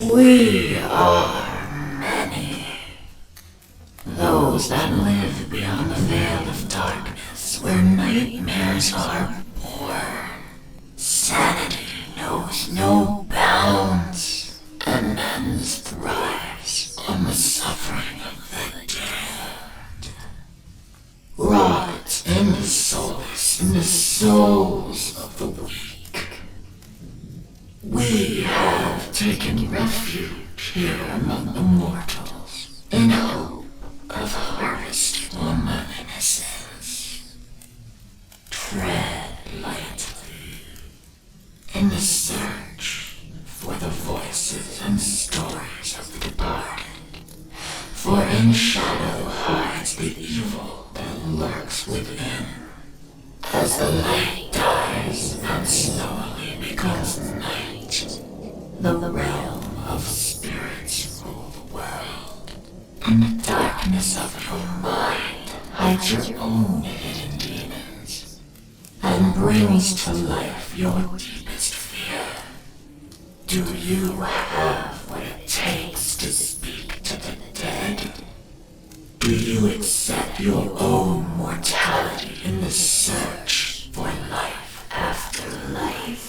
We are many. Those that live beyond the veil of darkness where nightmares are born. Sanity knows no bounds, and men's thrives on the suffering of the dead. Rot in the solace in the souls of the weak. We have taken refuge here among the mortals in hope of harvesting innocence. Tread lightly in the search for the voices and stories of the departed. For in shadow hides the evil that lurks within. As the light dies and slowly becomes night, the realm of spirits rule the world. In the darkness of your mind hides your own hidden demons, and brings to life your deepest fear. Do you have what it takes to speak to the dead? Do you accept your own mortality in the search for life after life?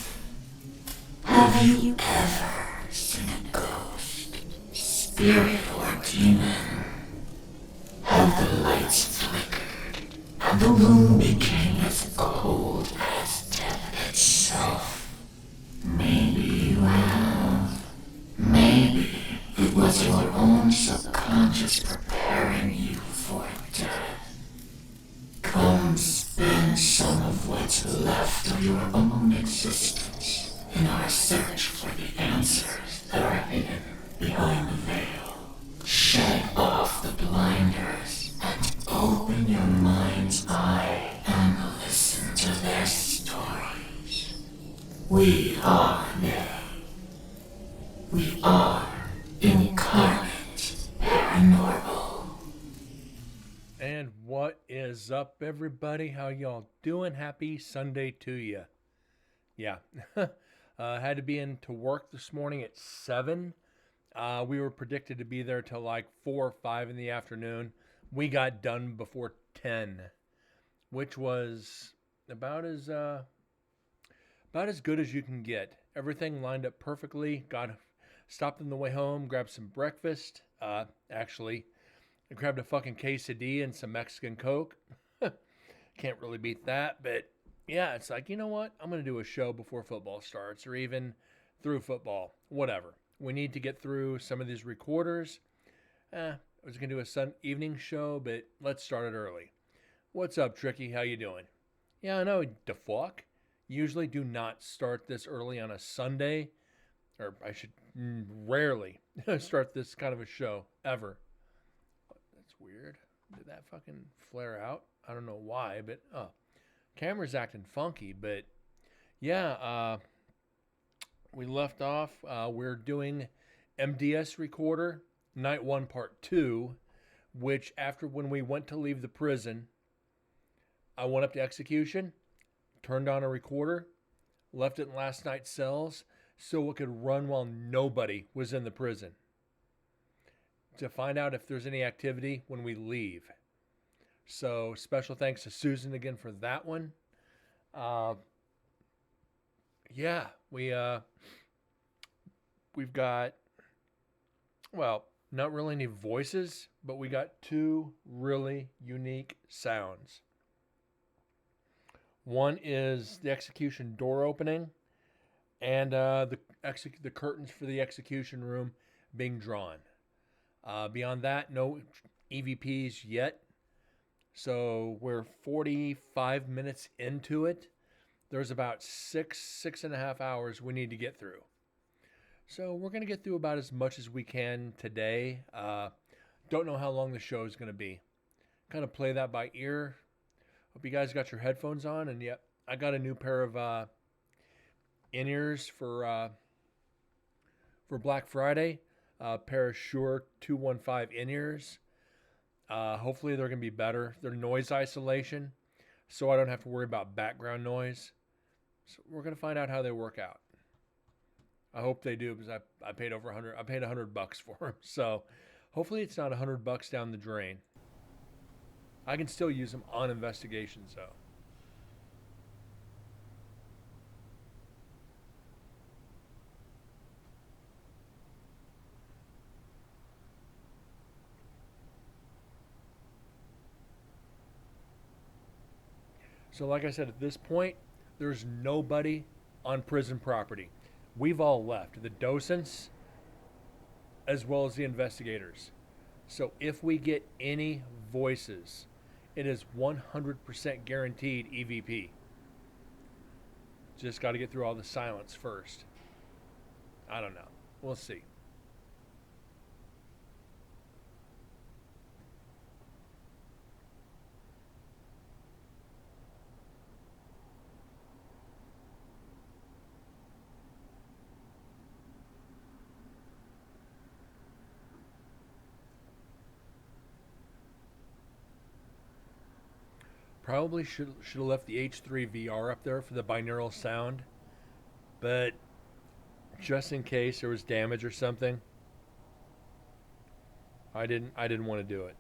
Have you ever seen a ghost, spirit, or demon? Have the lights flickered and the room became as cold as death itself? Maybe you have. Maybe it was your own subconscious preparing you for death. Come spend some of what's left of your own existence in our search for the answers that are hidden behind the veil. Shed off the blinders and open your mind's eye and listen to their stories. We are they. We are Incarnate Paranormal. And what is up, everybody? How y'all doing? Happy Sunday to you. Yeah, had to be into work this morning at 7. We were predicted to be there till like 4 or 5 in the afternoon. We got done before 10, which was about as good as you can get. Everything lined up perfectly. Stopped on the way home, grabbed some breakfast. Actually, I grabbed a fucking quesadilla and some Mexican Coke. Can't really beat that, but yeah, it's like, you know what? I'm going to do a show before football starts or even through football. Whatever. We need to get through some of these recorders. I was going to do a evening show, but let's start it early. What's up, Tricky? How you doing? Yeah, I know, the fuck. Usually do not start this early on a Sunday, or I should rarely start this kind of a show, ever. That's weird. Did that fucking flare out? I don't know why, but camera's acting funky. But yeah, we left off. We're doing MDS Recorder, Night 1, Part 2, which after when we went to leave the prison, I went up to execution, turned on a recorder, left it in last night's cells so it could run while nobody was in the prison to find out if there's any activity when we leave. So special thanks to Susan again for that one. Yeah, we've got, well, not really any voices, but we got 2 really unique sounds. One is the execution door opening, and the curtains for the execution room being drawn. Beyond that, no EVPs yet. So we're 45 minutes into it. There's about 6.5 hours we need to get through. So we're going to get through about as much as we can today. Don't know how long the show is going to be. Kind of play that by ear. Hope you guys got your headphones on. And yep, I got a new pair of in-ears for Black Friday. A pair of Shure 215 in-ears. Hopefully they're going to be better. They're noise isolation, so I don't have to worry about background noise. So we're going to find out how they work out. I hope they do, because I paid over 100. I paid $100 for them, so hopefully it's not $100 down the drain. I can still use them on investigations though. So, like I said, at this point, there's nobody on prison property. We've all left, the docents as well as the investigators. So, if we get any voices, it is 100% guaranteed EVP. Just got to get through all the silence first. I don't know. We'll see. Probably should have left the H3 VR up there for the binaural sound, but just in case there was damage or something, I didn't want to do it.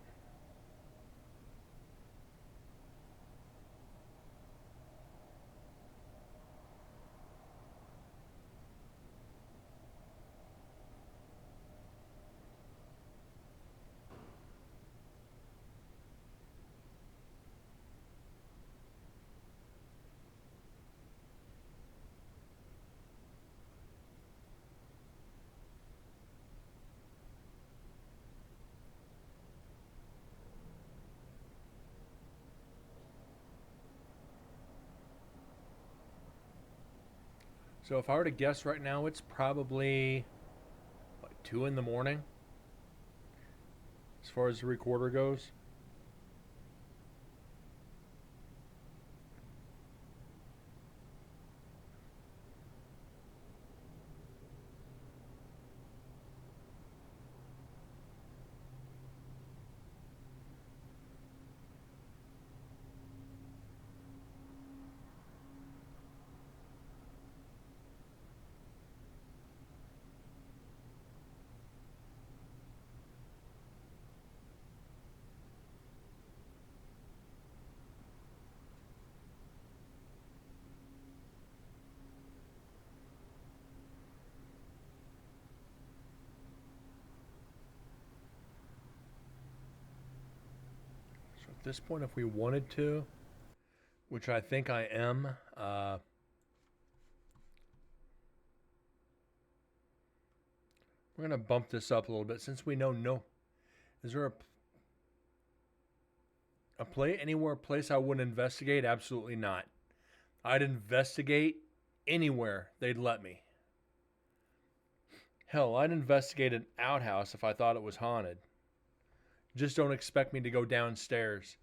So if I were to guess right now, it's probably what, 2 in the morning as far as the recorder goes. So at this point, if we wanted to, which I think I am, we're gonna bump this up a little bit since we know no. Is there a place I wouldn't investigate? Absolutely not. I'd investigate anywhere they'd let me. Hell, I'd investigate an outhouse if I thought it was haunted. Just don't expect me to go downstairs.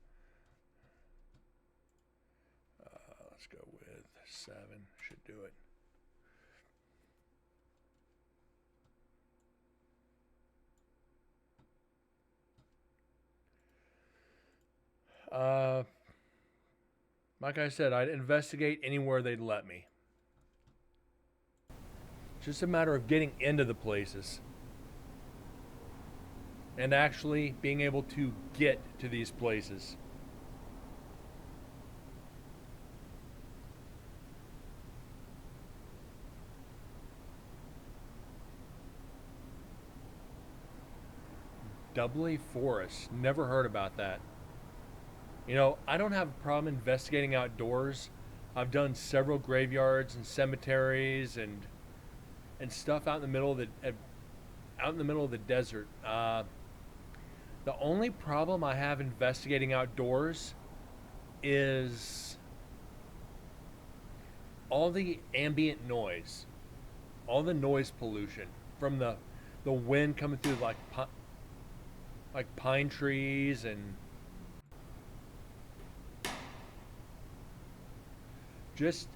Let's go with 7. Should do it. Like I said, I'd investigate anywhere they'd let me. It's just a matter of getting into the places and actually being able to get to these places. Doubly Forest. Never heard about that. You know, I don't have a problem investigating outdoors. I've done several graveyards and cemeteries and stuff out in the middle of the desert. The only problem I have investigating outdoors is all the ambient noise, all the noise pollution from the wind coming through like pine trees and just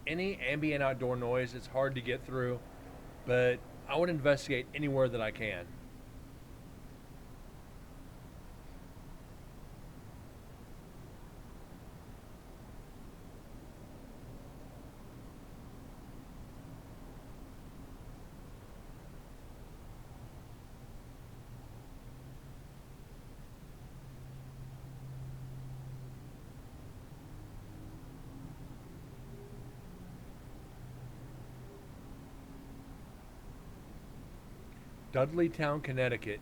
any ambient outdoor noise. It's hard to get through, but I would investigate anywhere that I can. Dudleytown, Connecticut.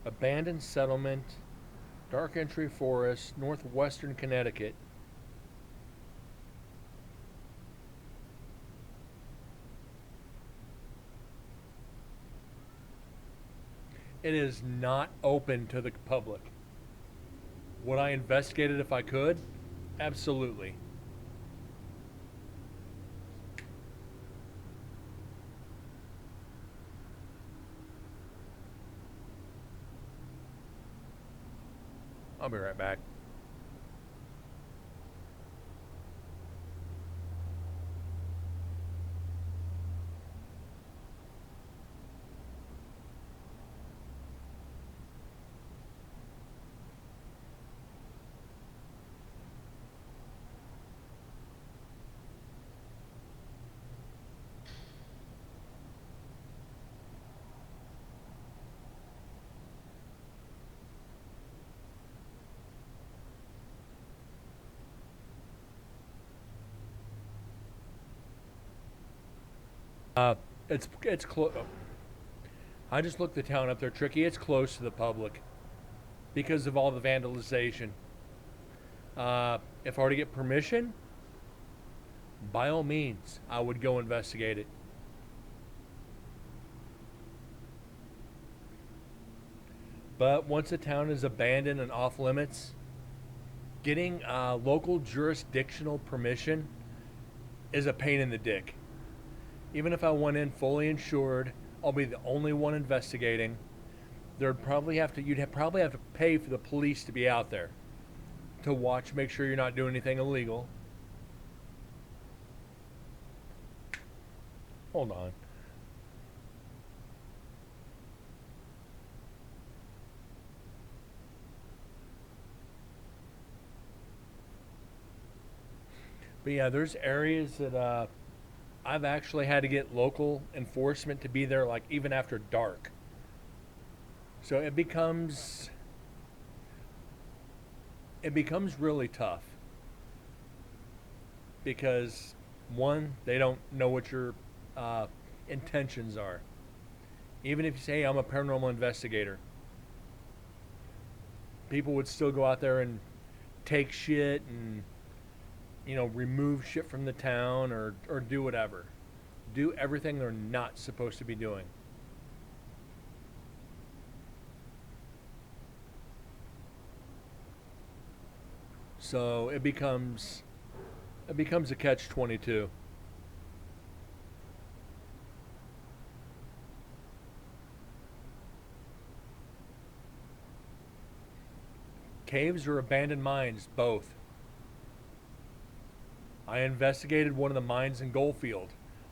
Abandoned settlement, dark entry forest, northwestern Connecticut. It is not open to the public. Would I investigate it if I could? Absolutely. I'll be right back. It's close. I just looked the town up there, Tricky. It's close to the public because of all the vandalization. If I were to get permission, by all means, I would go investigate it. But once a town is abandoned and off limits, getting local jurisdictional permission is a pain in the dick. Even if I went in fully insured, I'll be the only one investigating. You'd probably have to pay for the police to be out there to watch, make sure you're not doing anything illegal. Hold on. But yeah, there's areas that I've actually had to get local enforcement to be there, like even after dark. So it becomes really tough because one, they don't know what your intentions are. Even if you say, hey, I'm a paranormal investigator, people would still go out there and take shit and remove shit from the town or do whatever. Do everything they're not supposed to be doing. So it becomes a catch-22. Caves or abandoned mines, both. I investigated one of the mines in Goldfield.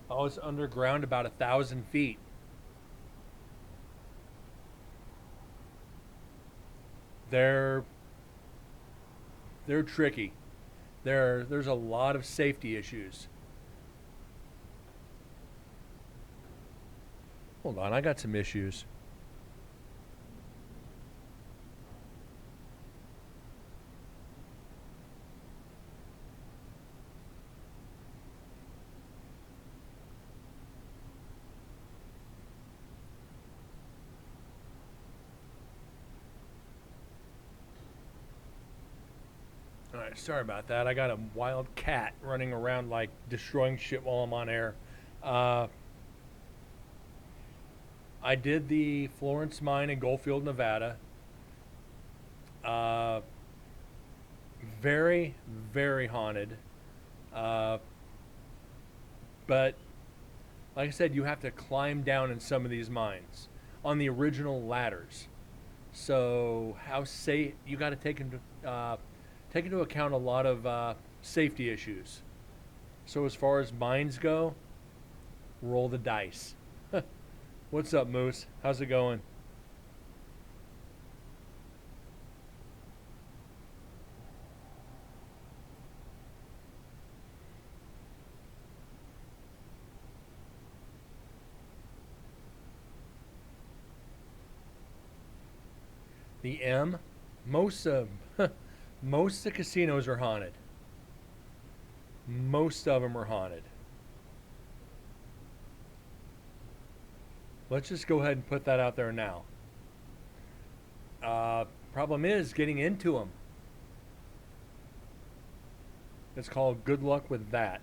I was underground about 1,000 feet. They're tricky. There's a lot of safety issues. Hold on, I got some issues. Alright, sorry about that. I got a wild cat running around like destroying shit while I'm on air. Uh, I did the Florence mine in Goldfield, Nevada. Uh, very, very haunted. Uh, but like I said, you have to climb down in some of these mines on the original ladders. So how safe you got to take into account a lot of safety issues. So as far as mines go, roll the dice. What's up, Moose? How's it going? The M, most of most of the casinos are haunted. Most of them are haunted. Let's just go ahead and put that out there now. Problem is getting into them. It's called good luck with that.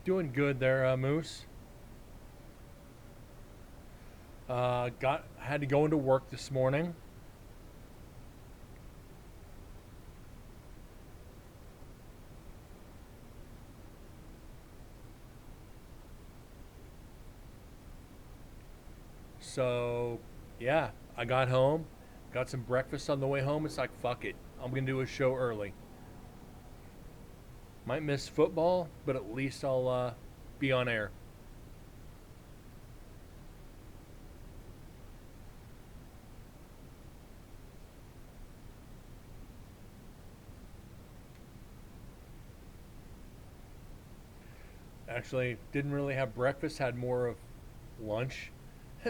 Doing good there, Moose. Had to go into work this morning. So, yeah, I got home, got some breakfast on the way home. It's like, fuck it. I'm going to do a show early. Might miss football, but at least I'll be on air. Actually, didn't really have breakfast, had more of lunch.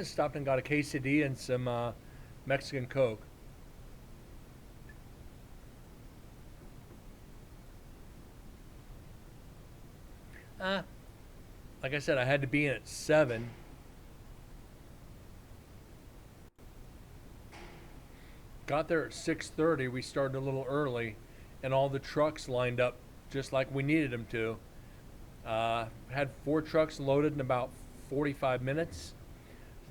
Stopped and got a quesadilla and some Mexican Coke. Uh, like I said, I had to be in at 7. Got there at 6:30. We started a little early, and all the trucks lined up just like we needed them to. Had 4 trucks loaded in about 45 minutes.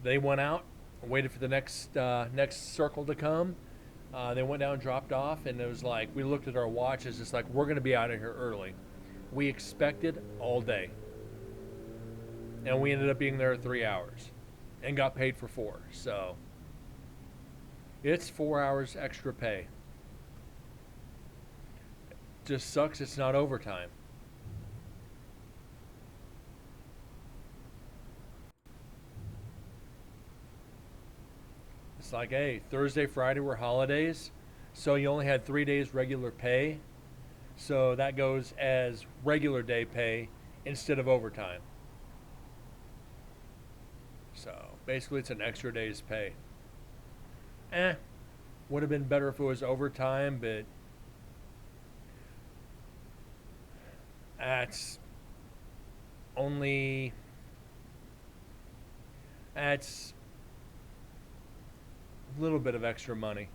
They went out, waited for the next circle to come. They went down, dropped off, and it was like we looked at our watches. It's like we're going to be out of here early. We expected all day, and we ended up being there 3 hours, and got paid for 4. So it's 4 hours extra pay. Just sucks it's not overtime. It's like, hey, Thursday, Friday were holidays, so you only had 3 days regular pay. So that goes as regular day pay instead of overtime. So basically, it's an extra day's pay. Would have been better if it was overtime, but that's only that's a little bit of extra money.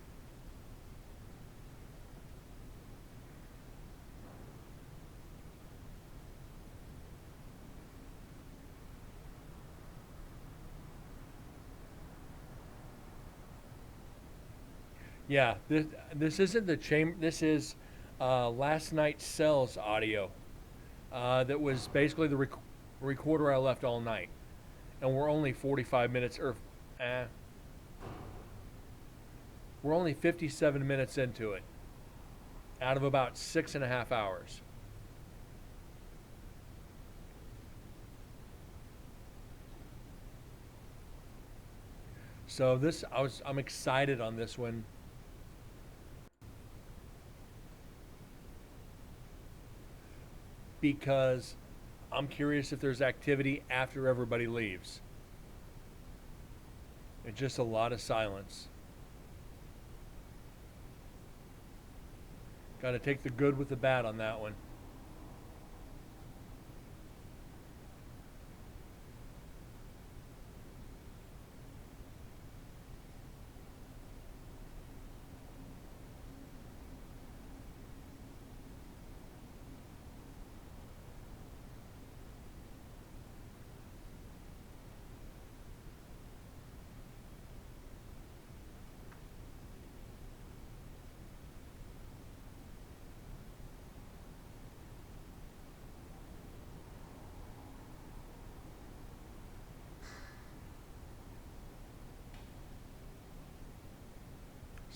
Yeah, this isn't the chamber. This is last night's cells audio. That was basically the recorder I left all night, and we're only 45 minutes, or uh, we're only 57 minutes into it, out of about 6.5 hours. So I'm excited on this one because I'm curious if there's activity after everybody leaves. It's just a lot of silence. Got to take the good with the bad on that one.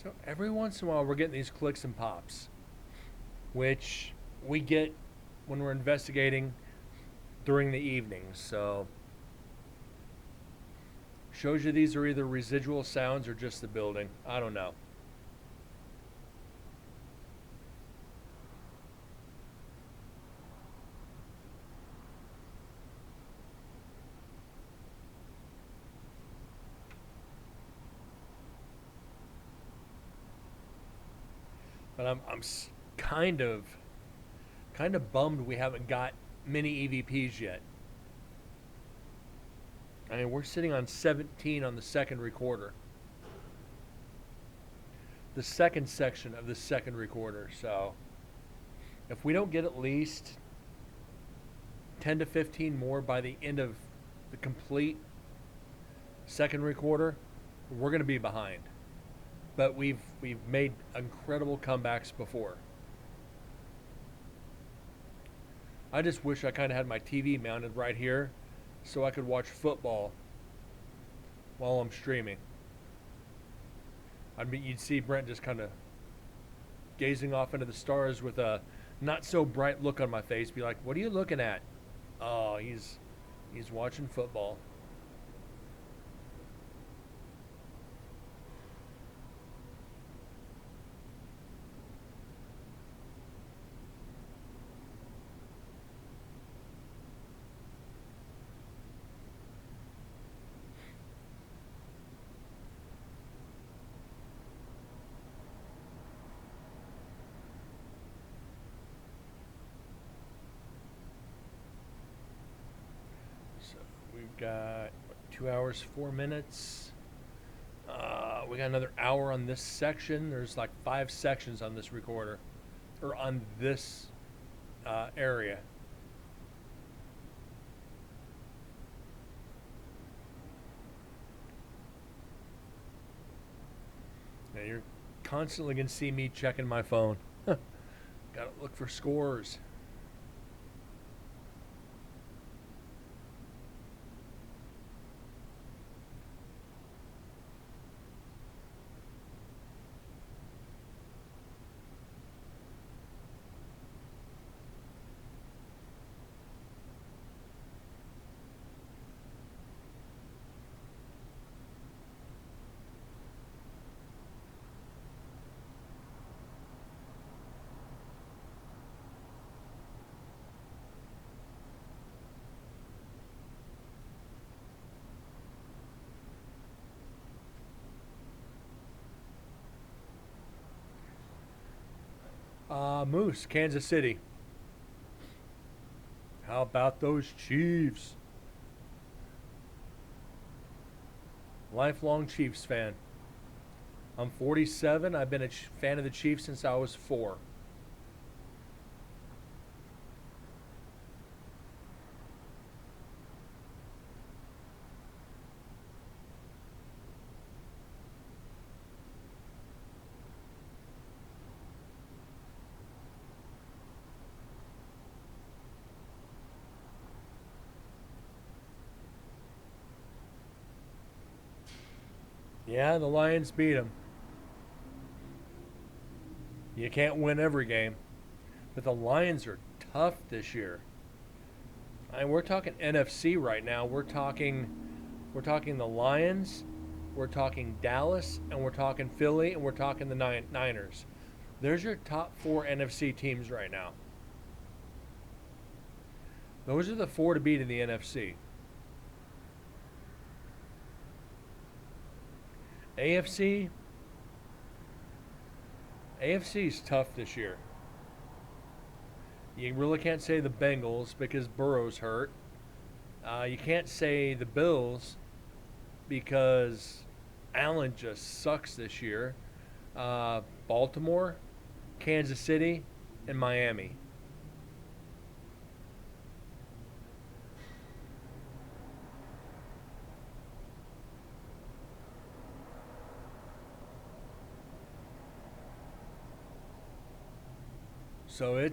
So every once in a while, we're getting these clicks and pops, which we get when we're investigating during the evenings. So shows you these are either residual sounds or just the building. I don't know. But kind of bummed we haven't got many EVPs yet. I mean, we're sitting on 17 on the second recorder. The second section of the second recorder. So if we don't get at least 10 to 15 more by the end of the complete second recorder, we're going to be behind. But we've made incredible comebacks before. I just wish I kind of had my TV mounted right here so I could watch football while I'm streaming. I mean, you'd see Brent just kind of gazing off into the stars with a not so bright look on my face, be like, "What are you looking at?" Oh, he's watching football. So we've got 2 hours, 4 minutes. We got another hour on this section. There's like 5 sections on this recorder, or on this area. Now you're constantly going to see me checking my phone. Got to look for scores. Moose, Kansas City. How about those Chiefs? Lifelong Chiefs fan. I'm 47. I've been a fan of the Chiefs since I was 4. Yeah, the Lions beat them. You can't win every game, but the Lions are tough this year. I mean, we're talking NFC right now. We're talking the Lions, we're talking Dallas, and we're talking Philly, and we're talking the Niners. There's your top 4 NFC teams right now. Those are the 4 to beat in the NFC. AFC is tough this year. You really can't say the Bengals because Burrow's hurt. You can't say the Bills because Allen just sucks this year. Baltimore, Kansas City, and Miami. So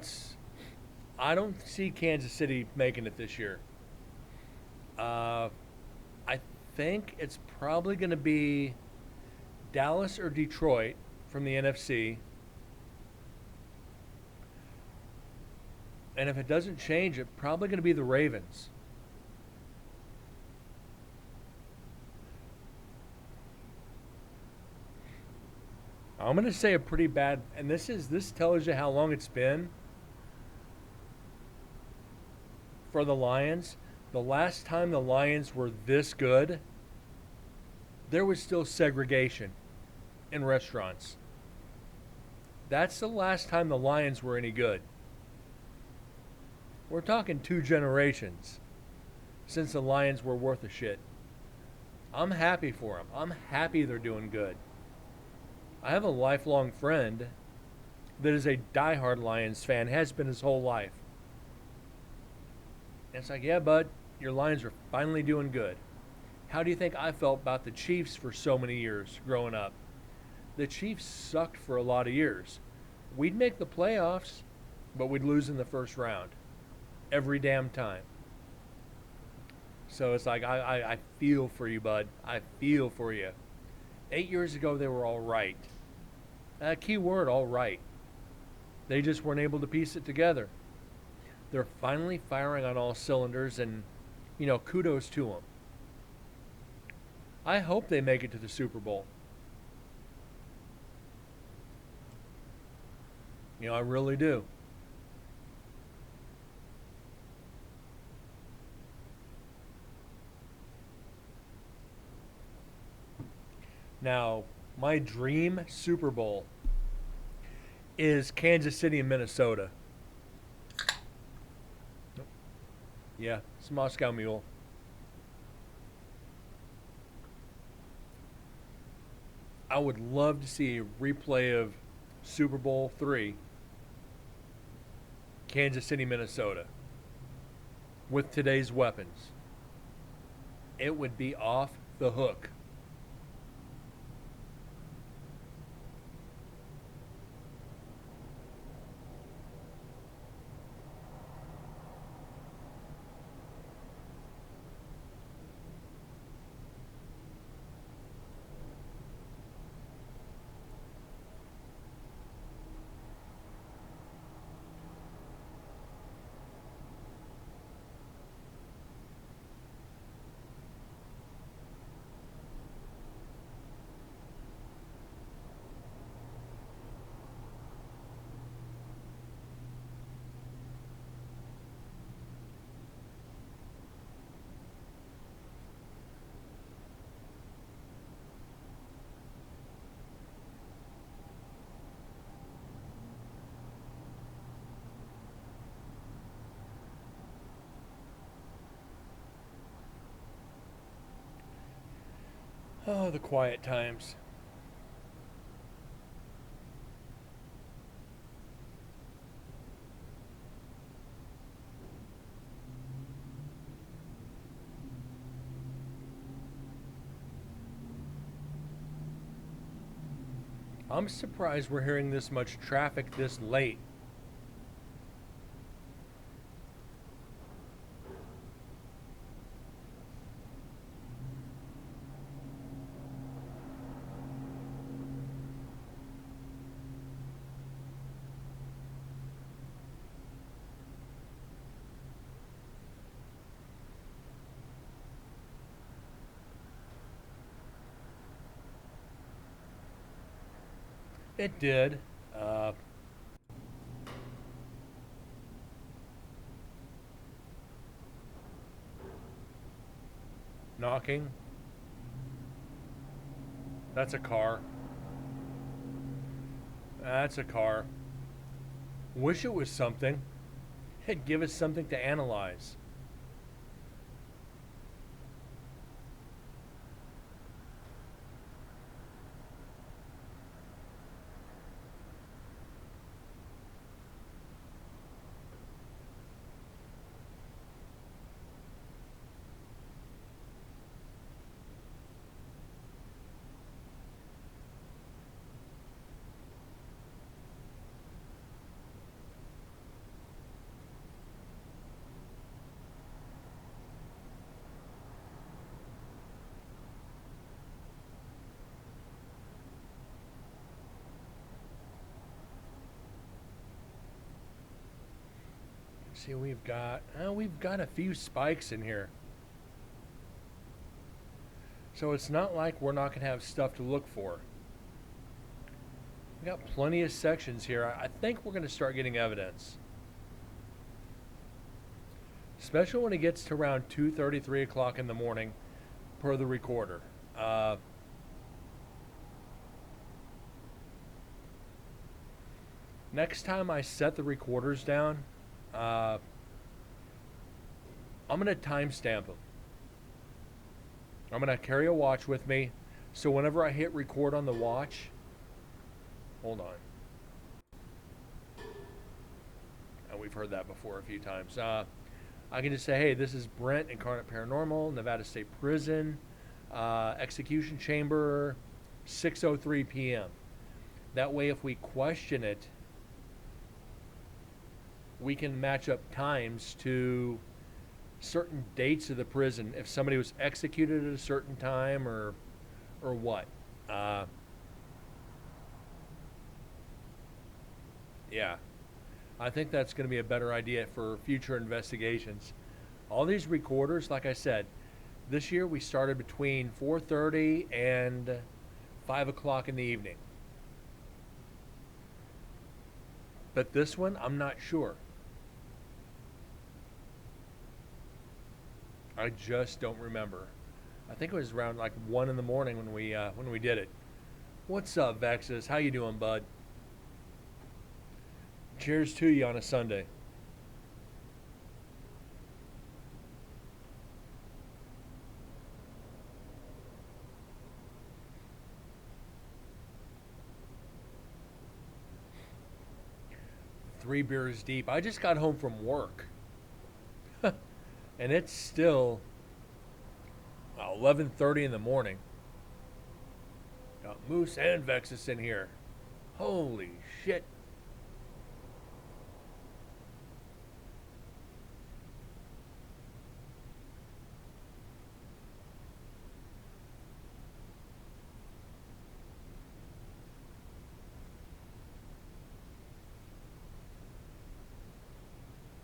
I don't see Kansas City making it this year. I think it's probably going to be Dallas or Detroit from the NFC. And if it doesn't change, it's probably going to be the Ravens. I'm going to say a pretty bad, and this tells you how long it's been for the Lions. The last time the Lions were this good, there was still segregation in restaurants. That's the last time the Lions were any good. We're talking 2 generations since the Lions were worth a shit. I'm happy for them. I'm happy they're doing good. I have a lifelong friend that is a diehard Lions fan, has been his whole life. And it's like, yeah, bud, your Lions are finally doing good. How do you think I felt about the Chiefs for so many years growing up? The Chiefs sucked for a lot of years. We'd make the playoffs, but we'd lose in the first round. Every damn time. So it's like, I feel for you, bud. I feel for you. 8 years ago, they were all right. Key word, all right. They just weren't able to piece it together. They're finally firing on all cylinders, and, kudos to them. I hope they make it to the Super Bowl. I really do. Now, my dream Super Bowl is Kansas City and Minnesota. Yeah, it's Moscow Mule. I would love to see a replay of Super Bowl III, Kansas City, Minnesota, with today's weapons. It would be off the hook. Oh, the quiet times. I'm surprised we're hearing this much traffic this late. It did. Knocking. That's a car. That's a car. Wish it was something. It'd give us something to analyze. See, we've got a few spikes in here. So it's not like we're not going to have stuff to look for. We got plenty of sections here. I think we're going to start getting evidence. Especially when it gets to around 2:30, 3 o'clock in the morning per the recorder. Next time I set the recorders down, uh, I'm going to timestamp them. I'm going to carry a watch with me, so whenever I hit record on the watch, hold on. And we've heard that before a few times. I can just say, hey, this is Brent, Incarnate Paranormal, Nevada State Prison, execution chamber, 6:03 p.m. That way, if we question it, we can match up times to certain dates of the prison. If somebody was executed at a certain time, or what. Yeah, I think that's going to be a better idea for future investigations. All these recorders, like I said, this year we started between 4:30 and 5 o'clock in the evening. But this one, I'm not sure. I just don't remember. I think it was around like 1 in the morning when we did it. What's up, Vexus? How you doing, bud? Cheers to you on a Sunday. Three beers deep. I just got home from work. And it's still 11:30 in the morning. Got Moose and Vexus in here. Holy shit.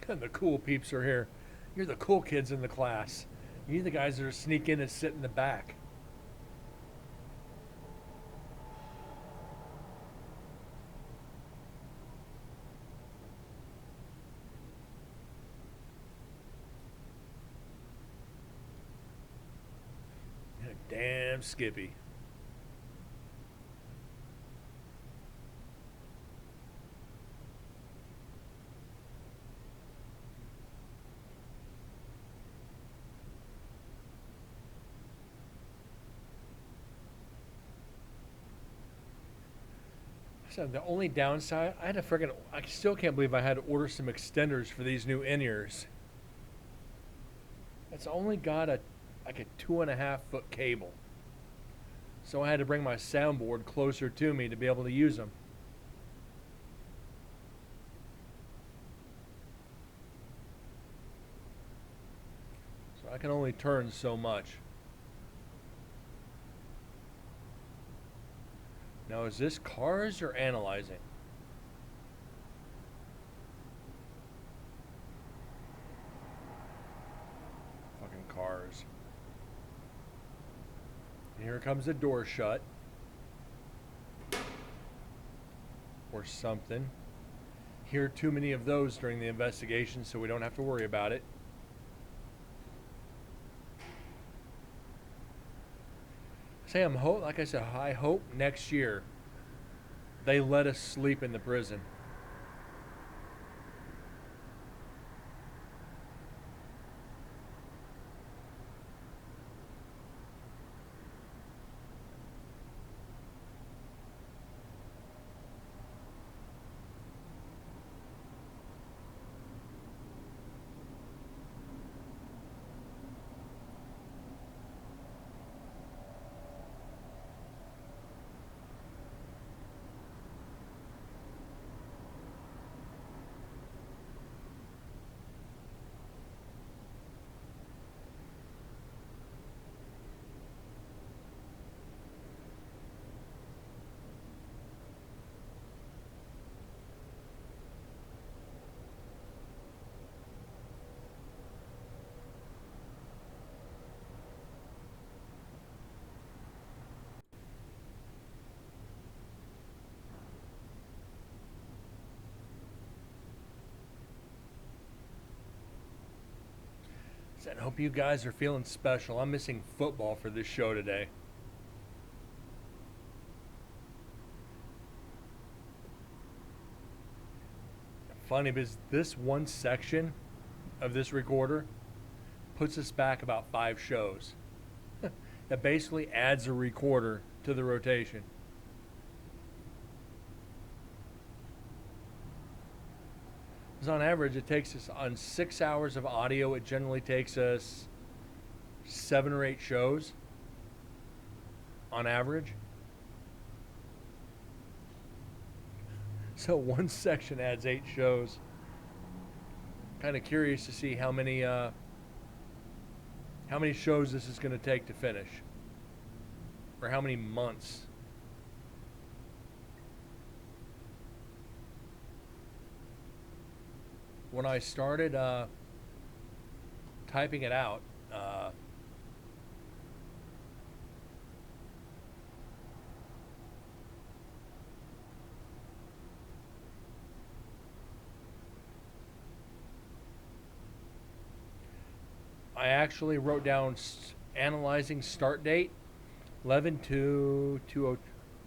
And the cool peeps are here. You're the cool kids in the class. You're the guys that are sneak in and sit in the back. Damn Skippy. So the only downside, I still can't believe I had to order some extenders for these new in-ears. It's only got like a 2.5 foot cable. So I had to bring my soundboard closer to me to be able to use them. So I can only turn so much. Now, is this cars or analyzing? Fucking cars. And here comes the door shut. Or something. Hear too many of those during the investigation, so we don't have to worry about it. Like I said, I hope next year they let us sleep in the prison. I hope you guys are feeling special. I'm missing football for this show today. funny because this one section of this recorder puts us back about 5 shows. That basically adds a recorder to the rotation. Because on average, it takes us, on 6 hours of audio, it generally takes us 7 or 8 shows on average. So one section adds 8 shows. Kind of curious to see how many shows this is going to take to finish, or how many months. When I started typing it out, I actually wrote down analyzing start date 11/2/20.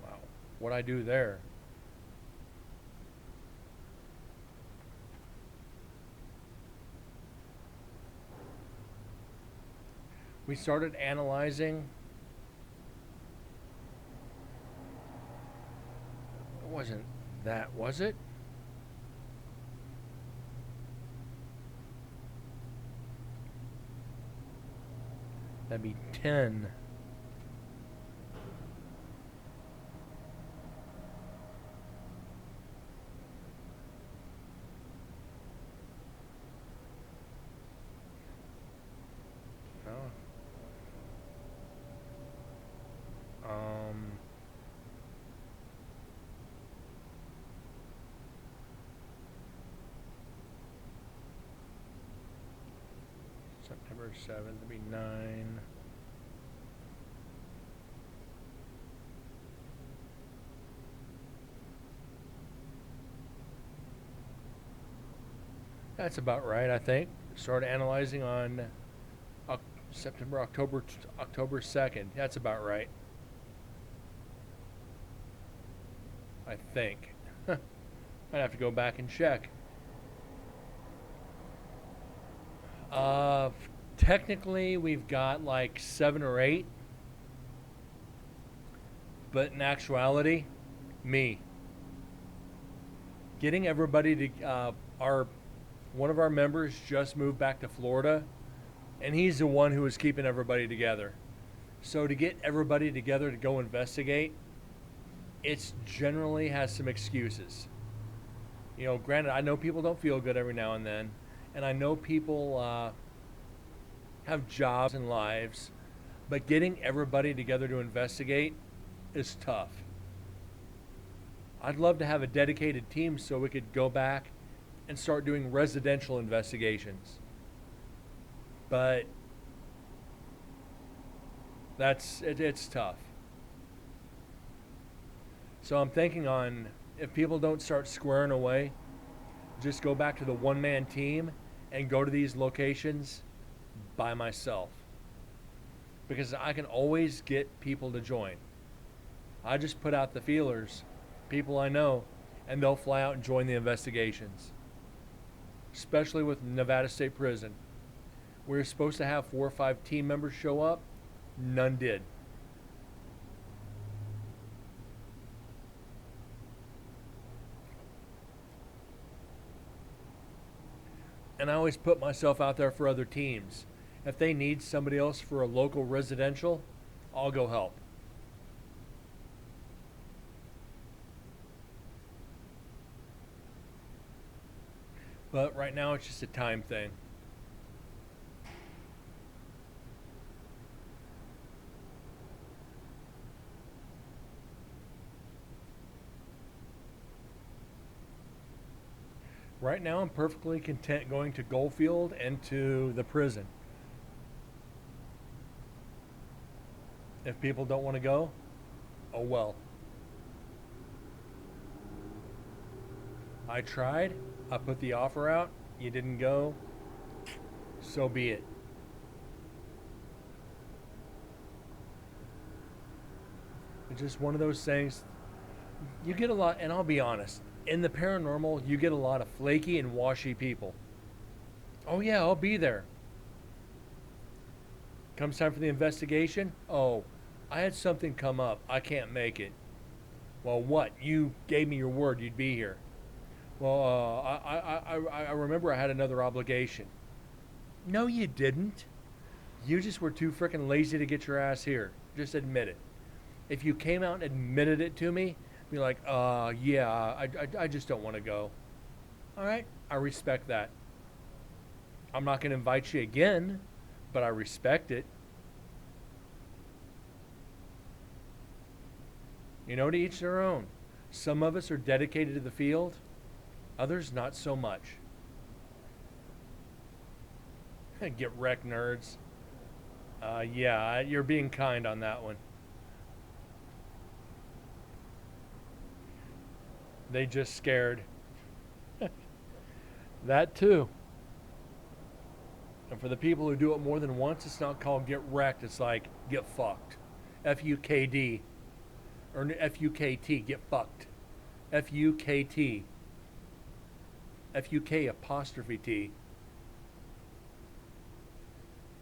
Wow, what'd I do there? We started analyzing. It wasn't that, was it? That'd be 10. September 7th, that'd be 9. That's about right, I think. Started analyzing on October 2nd. That's about right. I think. I'd have to go back and check. Technically, we've got like 7 or 8. But in actuality, me. Getting everybody to, one of our members just moved back to Florida, and he's the one who was keeping everybody together. So to get everybody together to go investigate, it's generally has some excuses. You know, granted, I know people don't feel good every now and then, and I know people have jobs and lives, but getting everybody together to investigate is tough. I'd love to have a dedicated team so we could go back and start doing residential investigations. But it's tough. So I'm thinking on, if people don't start squaring away, just go back to the one-man team and go to these locations by myself. Because I can always get people to join. I just put out the feelers, people I know, and they'll fly out and join the investigations. Especially with Nevada State Prison. We were supposed to have 4 or 5 team members show up. None did. And I always put myself out there for other teams. If they need somebody else for a local residential, I'll go help. But right now it's just a time thing. Right now I'm perfectly content going to Goldfield and to the prison. If people don't want to go, oh well. I tried. I put the offer out. You didn't go. So be it. It's just one of those things. You get a lot, and I'll be honest, in the paranormal, you get a lot of flaky and washy people. Oh, yeah, I'll be there. Comes time for the investigation. Oh, I had something come up. I can't make it. Well, what? You gave me your word you'd be here. Well, I remember I had another obligation. No, you didn't. You just were too freaking lazy to get your ass here. Just admit it. If you came out and admitted it to me, be like, yeah, I just don't want to go. All right, I respect that. I'm not going to invite you again, but I respect it. You know, to each their own. Some of us are dedicated to the field, others not so much. Get wrecked, nerds. Yeah, you're being kind on that one. They just scared. That too. And for the people who do it more than once, it's not called get wrecked. It's like get fucked. FUKD. Or FUKT. Get fucked. FUKT. FUK apostrophe T.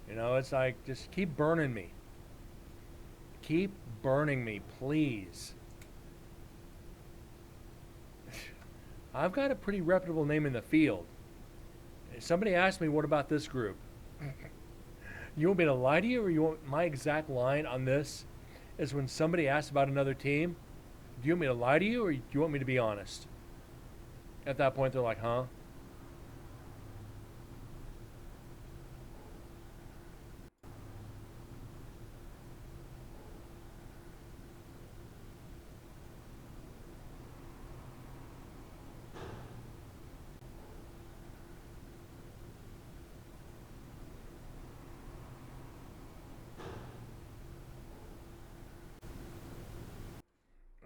You know, it's like, just keep burning me. Keep burning me, please. I've got a pretty reputable name in the field. Somebody asked me, what about this group? You want me to lie to you, or you want my exact line on this is when somebody asks about another team, do you want me to lie to you, or do you want me to be honest? At that point, they're like, huh?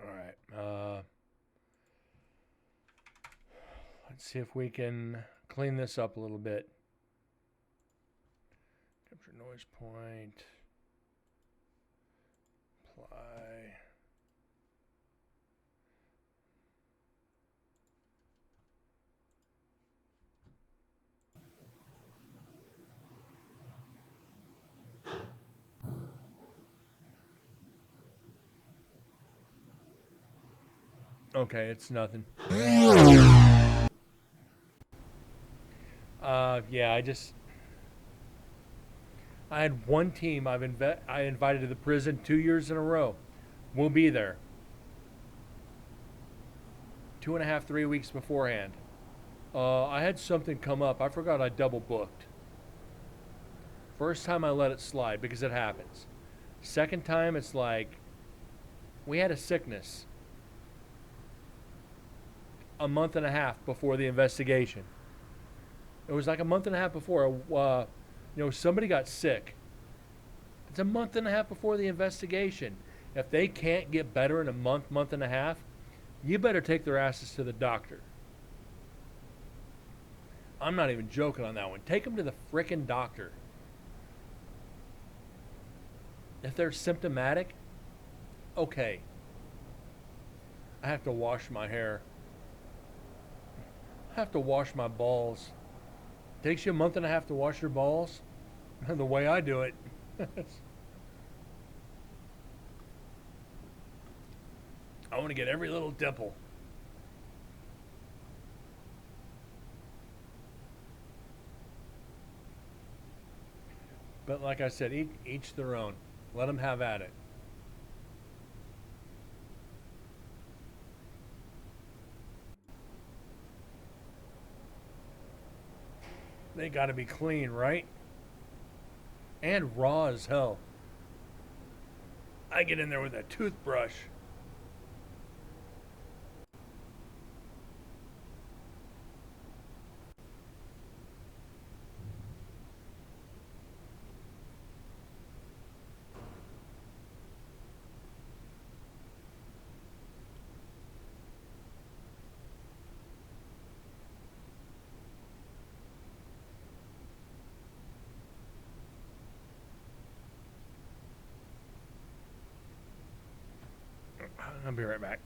All right. Let's see if we can clean this up a little bit. Capture noise point. Apply. Okay, it's nothing. Yeah, I had one team I invited to the prison 2 years in a row. We'll be there. 2.5, 3 weeks beforehand. I had something come up. I forgot I double booked. First time I let it slide because it happens. Second time, it's like we had a sickness a month and a half before the investigation. It was like a month and a half before. Somebody got sick. It's a month and a half before the investigation. If they can't get better in a month and a half, you better take their asses to the doctor. I'm not even joking on that one. Take them to the frickin' doctor. If they're symptomatic, okay. I have to wash my hair. I have to wash my balls. Takes you a month and a half to wash your balls? The way I do it. I want to get every little dimple. But like I said, each their own. Let them have at it. They got to be clean, right? And raw as hell. I get in there with a toothbrush. I'll be right back.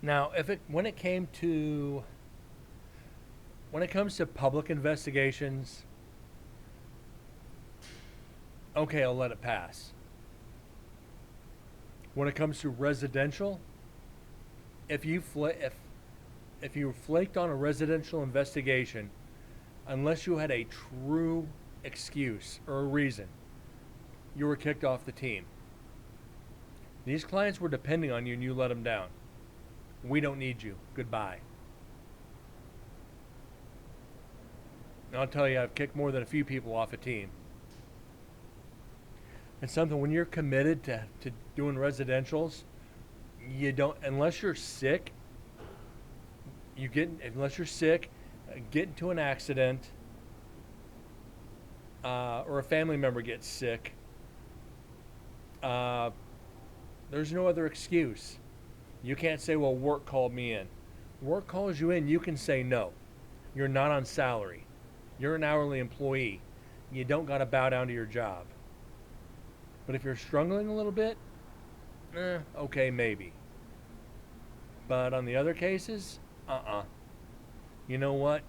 Now, when it comes to public investigations, okay, I'll let it pass. When it comes to residential, if you flaked on a residential investigation, unless you had a true excuse or a reason, you were kicked off the team. These clients were depending on you and you let them down. We don't need you. Goodbye. And I'll tell you, I've kicked more than a few people off a team. It's something when you're committed to doing residentials, you don't, unless you're sick, get into an accident, or a family member gets sick, there's no other excuse. You can't say, well, work called me in. Work calls you in, you can say no. You're not on salary. You're an hourly employee. You don't got to bow down to your job. But if you're struggling a little bit, okay, maybe. But on the other cases, You know what?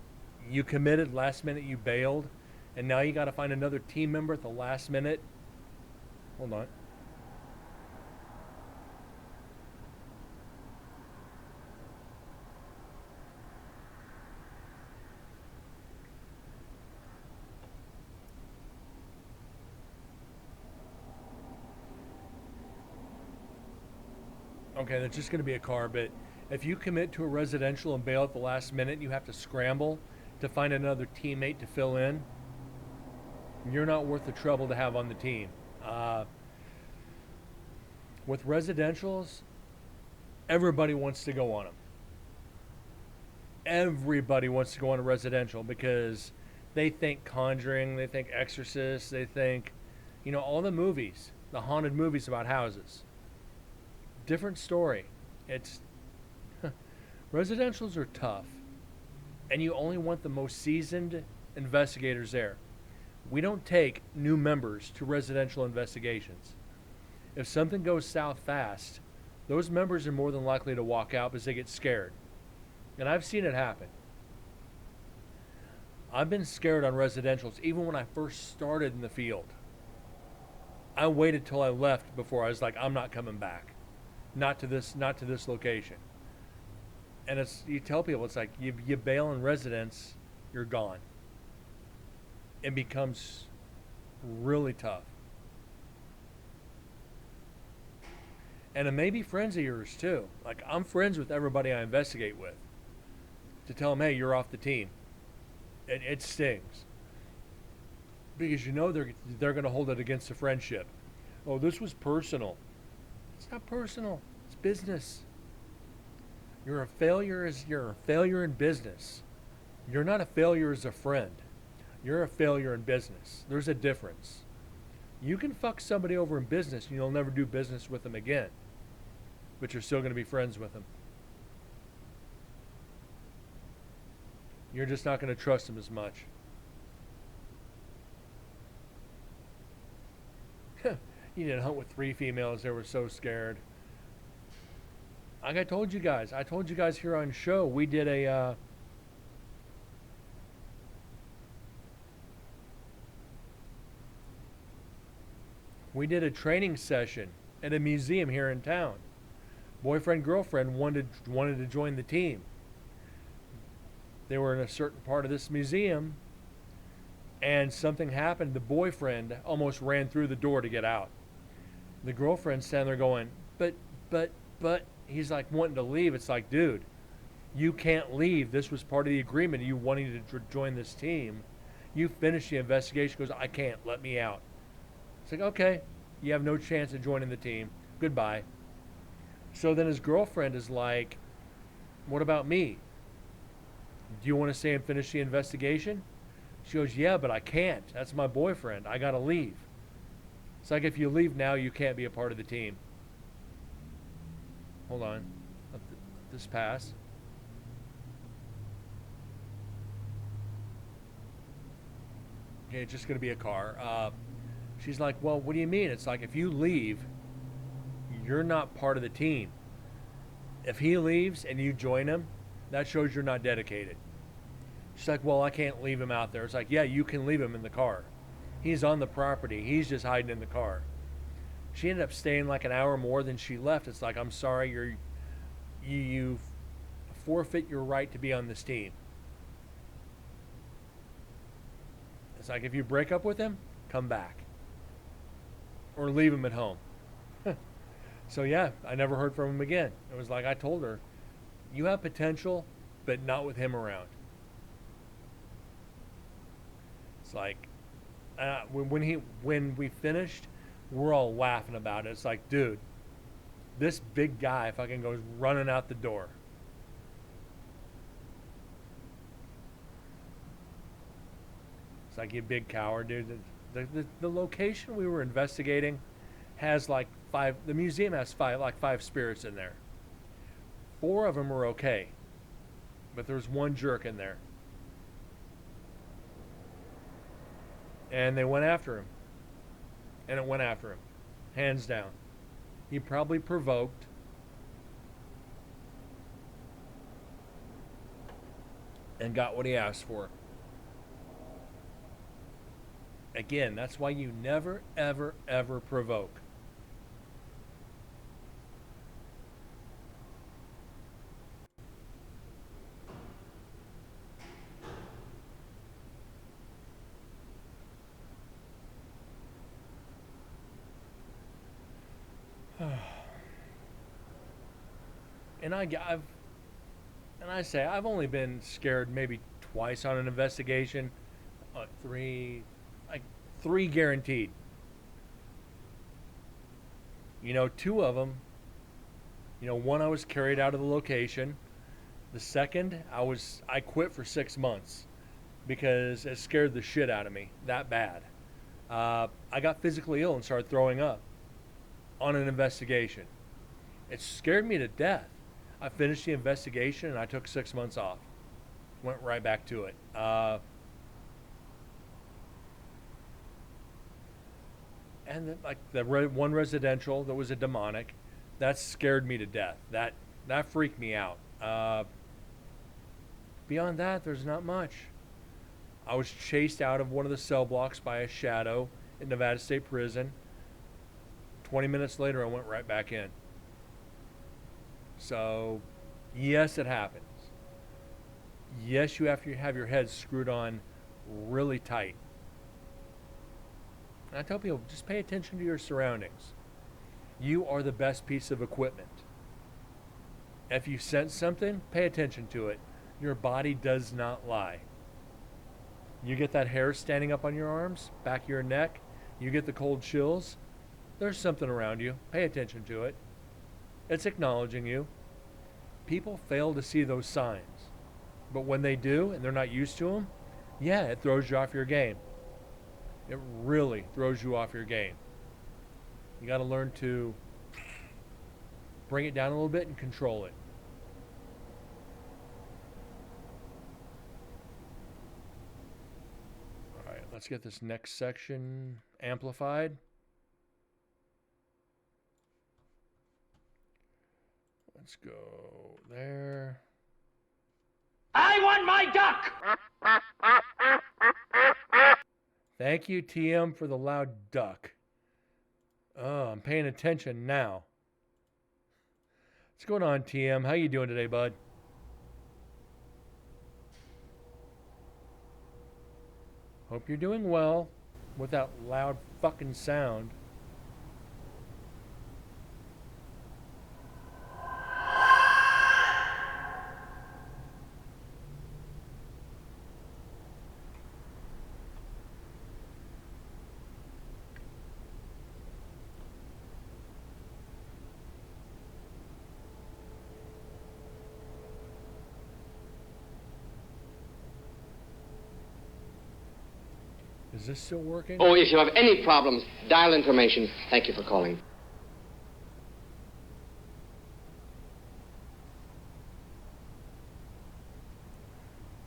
You committed, last minute you bailed, and now you got to find another team member at the last minute. Hold on. Okay, that's just going to be a car, but if you commit to a residential and bail at the last minute, you have to scramble to find another teammate to fill in. You're not worth the trouble to have on the team. With residentials, everybody wants to go on them. Everybody wants to go on a residential because they think Conjuring, they think Exorcist, they think, all the movies, the haunted movies about houses. Different story. It's residentials are tough, and you only want the most seasoned investigators there. We don't take new members to residential investigations. If something goes south fast, those members are more than likely to walk out because they get scared. And I've seen it happen. I've been scared on residentials even when I first started in the field. I waited till I left before I was like, I'm not coming back. Not to this location. And you tell people, it's like you bail in residence, you're gone. It becomes really tough. And it may be friends of yours too. Like, I'm friends with everybody I investigate with. To tell them, hey, you're off the team. It stings. Because they're going to hold it against the friendship. Oh, this was personal. It's not personal. It's business. You're a failure in business. You're not a failure as a friend. You're a failure in business. There's a difference. You can fuck somebody over in business and you'll never do business with them again. But you're still going to be friends with them. You're just not going to trust them as much. You did a hunt with 3 females. They were so scared. Like I told you guys here on show, we did a training session at a museum here in town. Boyfriend, girlfriend wanted to join the team. They were in a certain part of this museum, and something happened. The boyfriend almost ran through the door to get out. The girlfriend's standing there going, but, he's like wanting to leave. It's like, dude, you can't leave. This was part of the agreement. You wanting to join this team. You finished the investigation. Goes, I can't. Let me out. It's like, okay, you have no chance of joining the team. Goodbye. So then his girlfriend is like, what about me? Do you want to stay and finish the investigation? She goes, yeah, but I can't. That's my boyfriend. I got to leave. It's like, if you leave now, you can't be a part of the team. Hold on. Let this pass. Okay, it's just going to be a car. She's like, well, what do you mean? It's like, if you leave, you're not part of the team. If he leaves and you join him, that shows you're not dedicated. She's like, well, I can't leave him out there. It's like, yeah, you can leave him in the car. He's on the property. He's just hiding in the car. She ended up staying like an hour more than she left. It's like, I'm sorry, you forfeit your right to be on this team. It's like, if you break up with him, come back. Or leave him at home. So yeah, I never heard from him again. It was like I told her, you have potential, but not with him around. It's like, when we finished, we're all laughing about it. It's like, dude, this big guy fucking goes running out the door. It's like, you big coward, dude. The location we were investigating has like the museum has five spirits in there. 4 of them are okay, but there's one jerk in there. And they went after him. And it went after him. Hands down. He probably provoked. And got what he asked for. Again, that's why you never, ever, ever provoke. And I've only been scared maybe twice on an investigation. 3 guaranteed. 2 of them, one I was carried out of the location. The second, I quit for 6 months because it scared the shit out of me that bad. I got physically ill and started throwing up on an investigation. It scared me to death. I finished the investigation and I took 6 months off. Went right back to it. And the one residential that was a demonic, that scared me to death. That freaked me out. Beyond that, there's not much. I was chased out of one of the cell blocks by a shadow in Nevada State Prison. 20 minutes later, I went right back in. So, yes, it happens. Yes, you have to have your head screwed on really tight. And I tell people, just pay attention to your surroundings. You are the best piece of equipment. If you sense something, pay attention to it. Your body does not lie. You get that hair standing up on your arms, back of your neck, you get the cold chills, there's something around you. Pay attention to it. It's acknowledging you. People fail to see those signs. But when they do, and they're not used to them, yeah, it throws you off your game. It really throws you off your game. You got to learn to bring it down a little bit and control it. All right, let's get this next section amplified. Let's go there. I want my duck! Thank you, TM, for the loud duck. Oh, I'm paying attention now. What's going on, TM? How you doing today, bud? Hope you're doing well with that loud fucking sound. Is this still working? Oh, if you have any problems, dial information. Thank you for calling.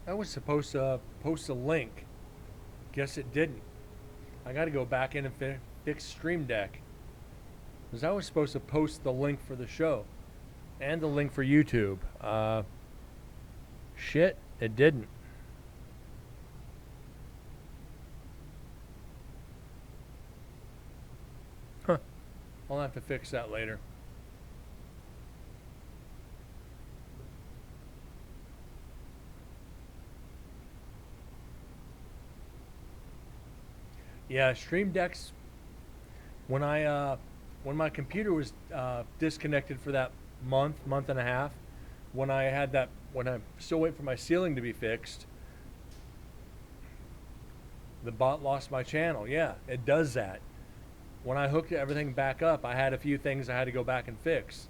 I was supposed to post a link. Guess it didn't. I got to go back in and fix Stream Deck. Because I was supposed to post the link for the show. And the link for YouTube. Shit, it didn't. Huh. I'll have to fix that later. Yeah, Stream Decks. When my computer was disconnected for that month and a half, when I'm still waiting for my ceiling to be fixed, the bot lost my channel. Yeah, it does that. When I hooked everything back up, I had a few things I had to go back and fix.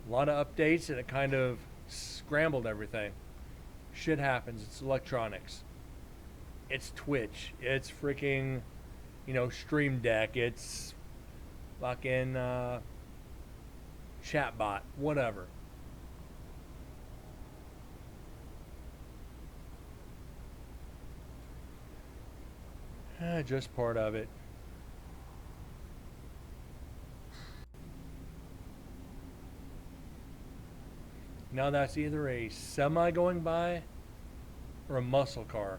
A lot of updates, and it kind of scrambled everything. Shit happens. It's electronics. It's Twitch. It's freaking, Stream Deck. It's fucking chatbot. Whatever. Just part of it. Now that's either a semi going by or a muscle car.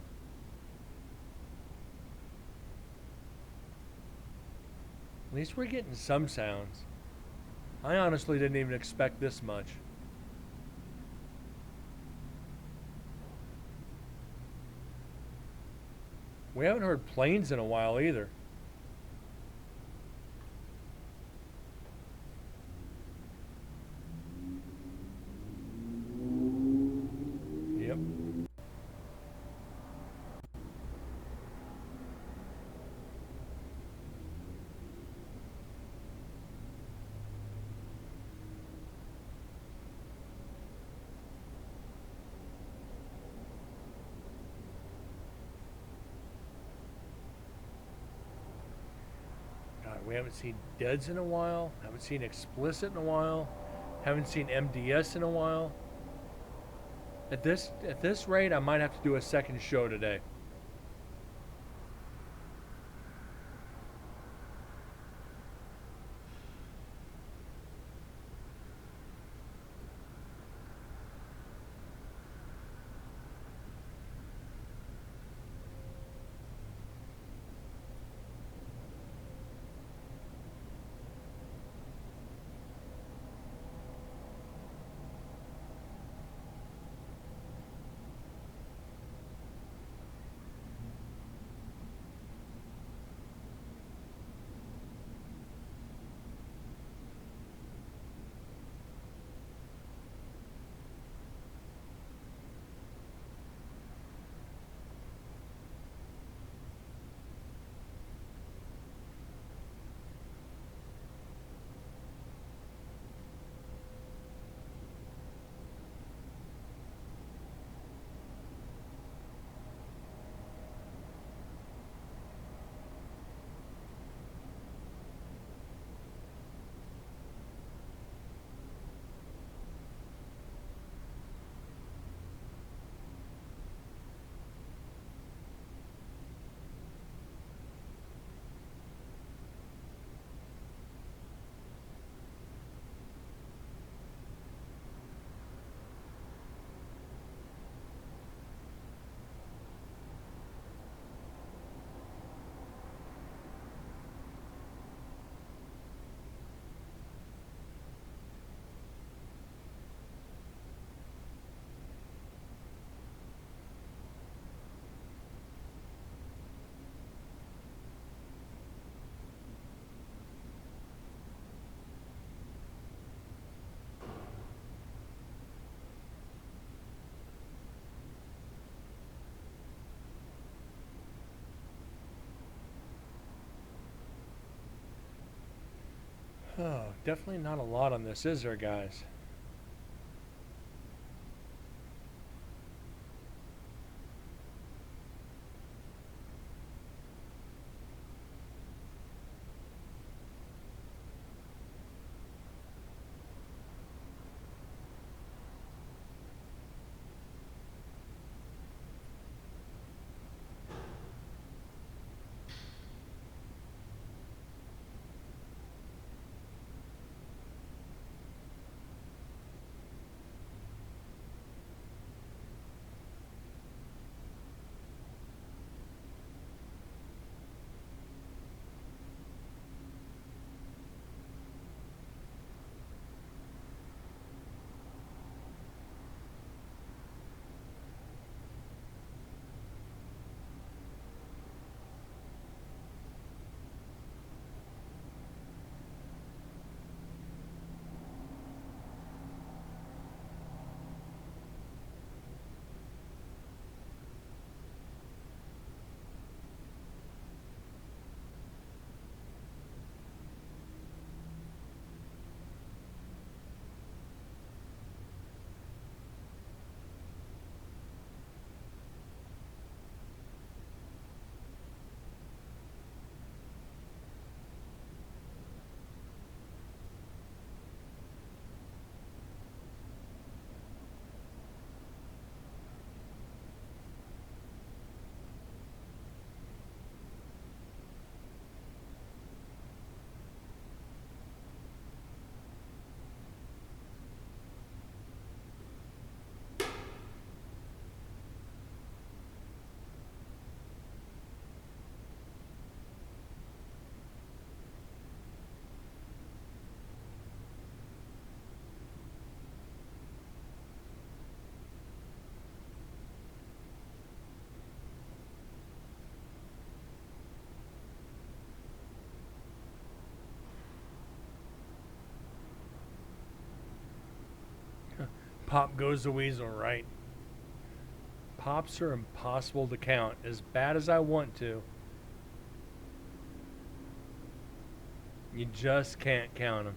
At least we're getting some sounds. I honestly didn't even expect this much. We haven't heard planes in a while either. Yep. God, we haven't seen Deads in a while. Haven't seen Explicit in a while. Haven't seen MDS in a while. At this rate, I might have to do a second show today. Oh, definitely not a lot on this, is there, guys? Pop goes the weasel, right? Pops are impossible to count, as bad as I want to. You just can't count them.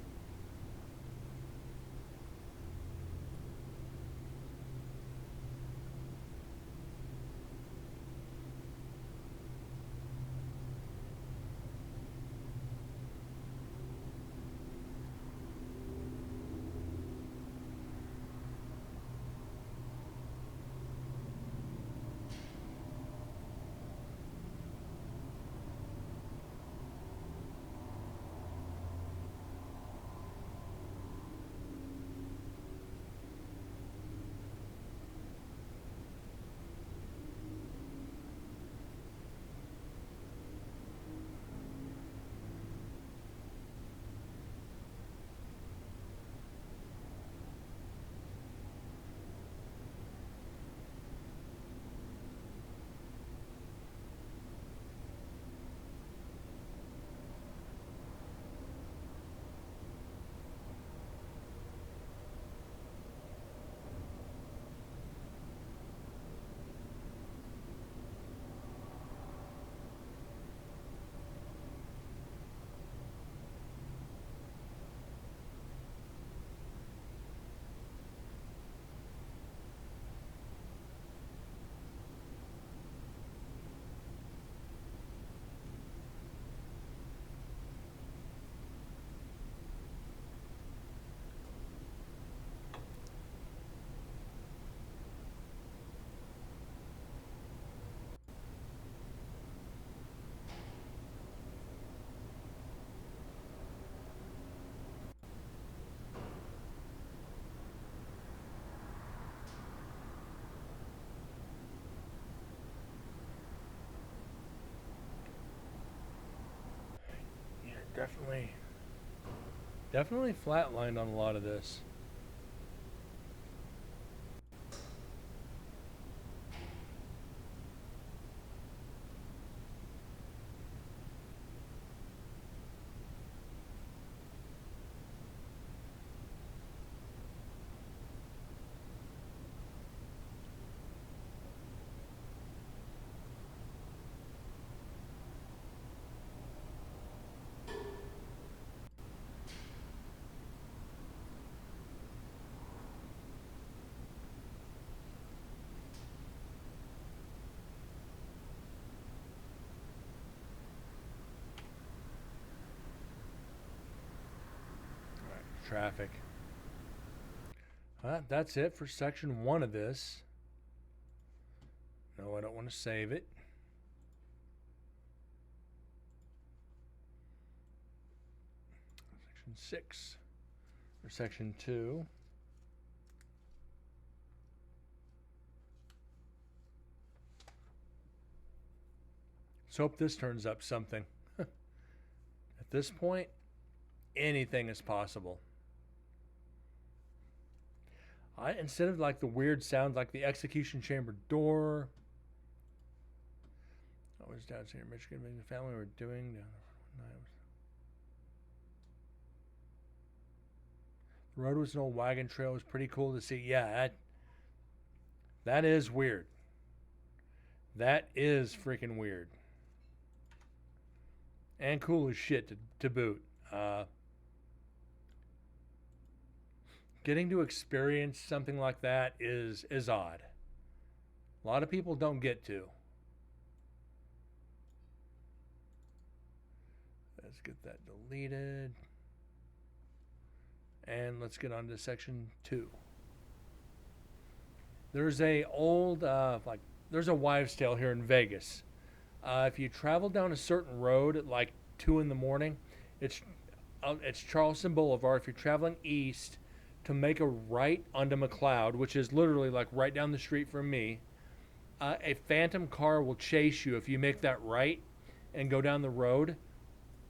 Yeah, definitely flatlined on a lot of this. Traffic. That's it for section 1 of this. No, I don't want to save it. Section 6 or section 2. Let's hope this turns up something. At this point, anything is possible. Instead of like the weird sound like the execution chamber door. I was down here in Michigan, the family were doing. The road was an old wagon trail. It was pretty cool to see. Yeah, that is weird. That is freaking weird. And cool as shit to boot. Getting to experience something like that is odd. A lot of people don't get to. Let's get that deleted. And let's get on to section 2. There's a old, there's a wives' tale here in Vegas. If you travel down a certain road at like 2 in the morning, it's Charleston Boulevard. If you're traveling east, to make a right onto McLeod, which is literally like right down the street from me, a phantom car will chase you if you make that right and go down the road,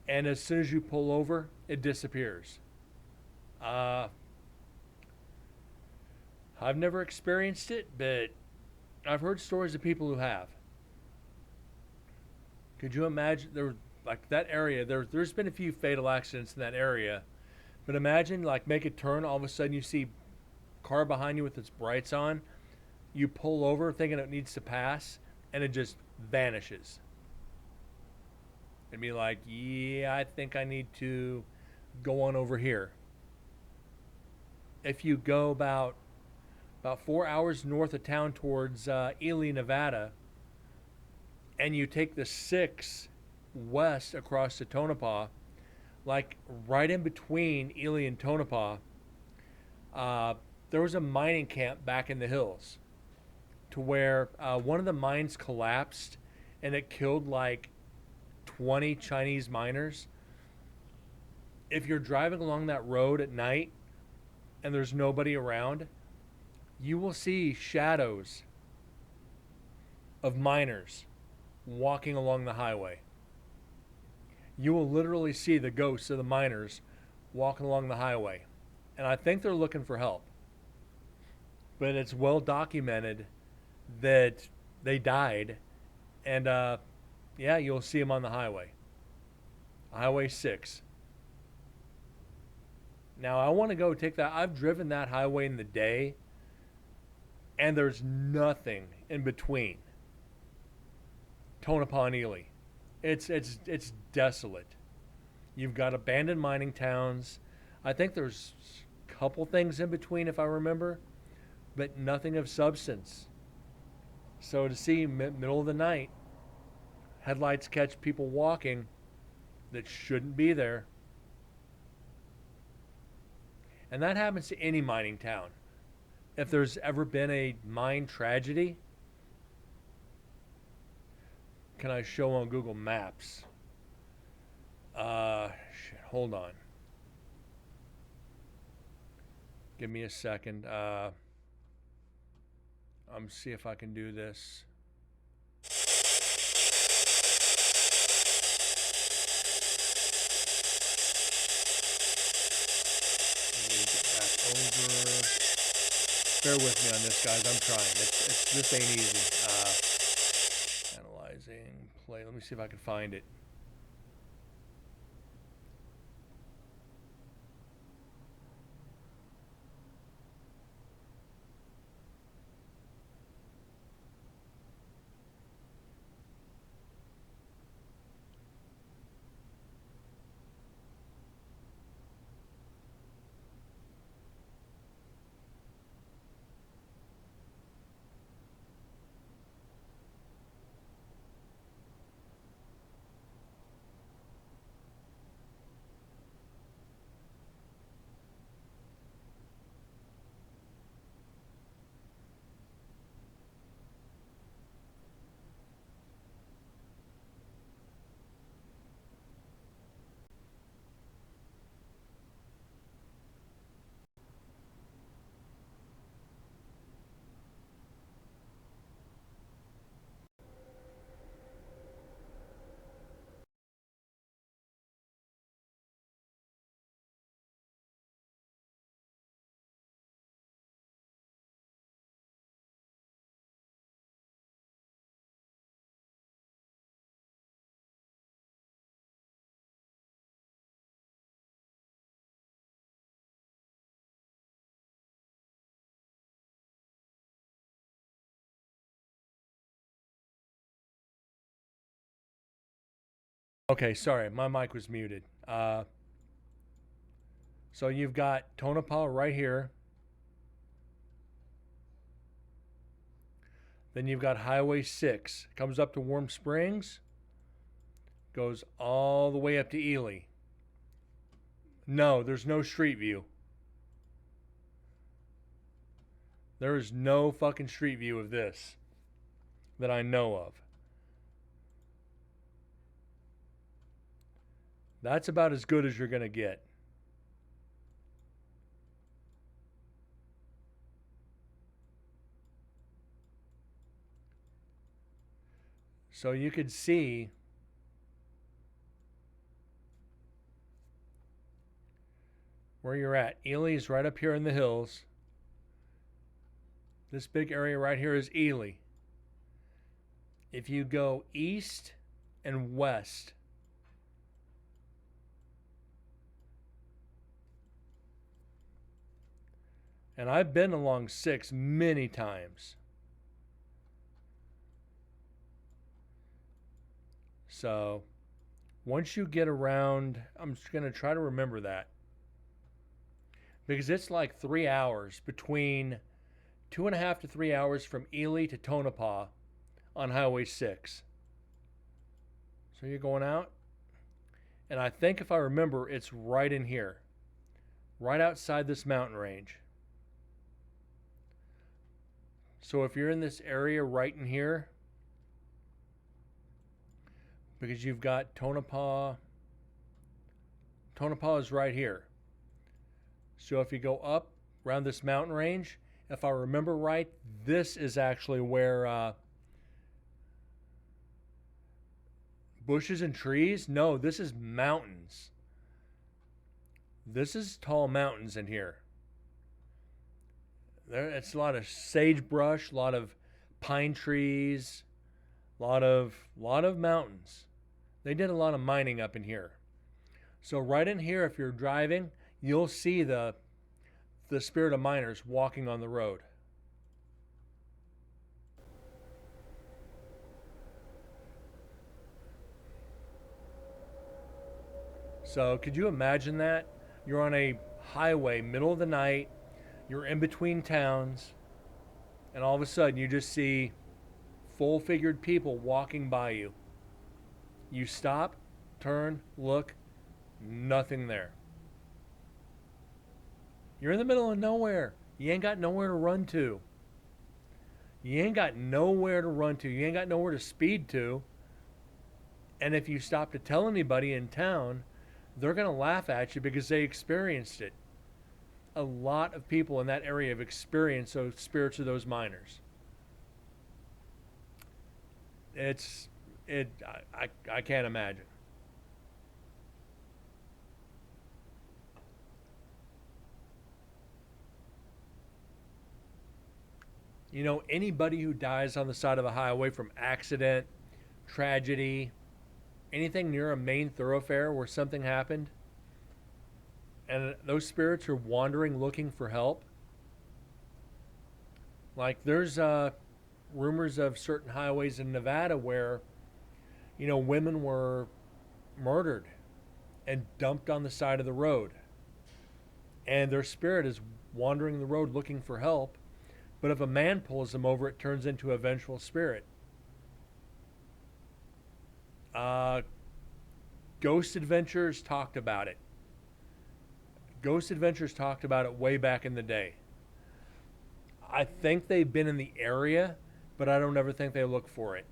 and as soon as you pull over, it disappears. I've never experienced it, but I've heard stories of people who have. Could you imagine, there like that area, there's been a few fatal accidents in that area. But imagine, like, make a turn, all of a sudden you see car behind you with its brights on, you pull over thinking it needs to pass, and it just vanishes. And be like, yeah, I think I need to go on over here. If you go about 4 hours north of town towards Ely, Nevada, and you take the 6 west across to Tonopah, like right in between Ely and Tonopah, there was a mining camp back in the hills to where one of the mines collapsed and it killed like 20 Chinese miners. If you're driving along that road at night and there's nobody around, you will see shadows of miners walking along the highway. You will literally see the ghosts of the miners walking along the highway. And I think they're looking for help. But it's well documented that they died. And yeah, you'll see them on the highway. Highway 6. Now, I want to go take that. I've driven that highway in the day, and there's nothing in between Tonopah and Ely. It's desolate. You've got abandoned mining towns. I think there's a couple things in between, if I remember, but nothing of substance. So to see middle of the night, headlights catch people walking that shouldn't be there. And that happens to any mining town. If there's ever been a mine tragedy, can I show on Google Maps? Shit, hold on. Give me a second. I'm see if I can do this. Let me get back over. Bear with me on this, guys. I'm trying. This ain't easy. Analyzing play. Let me see if I can find it. Okay, sorry, my mic was muted. So you've got Tonopah right here. Then you've got Highway 6. Comes up to Warm Springs. Goes all the way up to Ely. No, there's no street view. There is no fucking street view of this that I know of. That's about as good as you're going to get. So you could see where you're at. Ely is right up here in the hills. This big area right here is Ely. If you go east and west, And I've been along 6 many times. So once you get around, I'm just going to try to remember that. Because it's like 3 hours between 2.5 to 3 hours from Ely to Tonopah on Highway 6. So you're going out, and I think if I remember, it's right in here, right outside this mountain range. So if you're in this area right in here, because you've got Tonopah is right here. So if you go up around this mountain range, if I remember right, this is actually where bushes and trees? No, this is mountains. This is tall mountains in here. It's a lot of sagebrush, a lot of pine trees, a lot of mountains. They did a lot of mining up in here. So right in here, if you're driving, you'll see the spirit of miners walking on the road. So could you imagine that? You're on a highway, middle of the night, you're in between towns, and all of a sudden you just see full-figured people walking by you. You stop, turn, look, nothing there. You're in the middle of nowhere. You ain't got nowhere to run to. You ain't got nowhere to run to. You ain't got nowhere to speed to. And if you stop to tell anybody in town, they're going to laugh at you because they experienced it. A lot of people in that area have experienced those spirits of those miners. I can't imagine. You know, anybody who dies on the side of a highway from accident, tragedy, anything near a main thoroughfare where something happened, and those spirits are wandering looking for help. Like there's rumors of certain highways in Nevada where, you know, women were murdered and dumped on the side of the road. And their spirit is wandering the road looking for help. But if a man pulls them over, it turns into a vengeful spirit. Ghost Adventures talked about it. Ghost Adventures talked about it way back in the day. I think they've been in the area, but I don't ever think they look for it.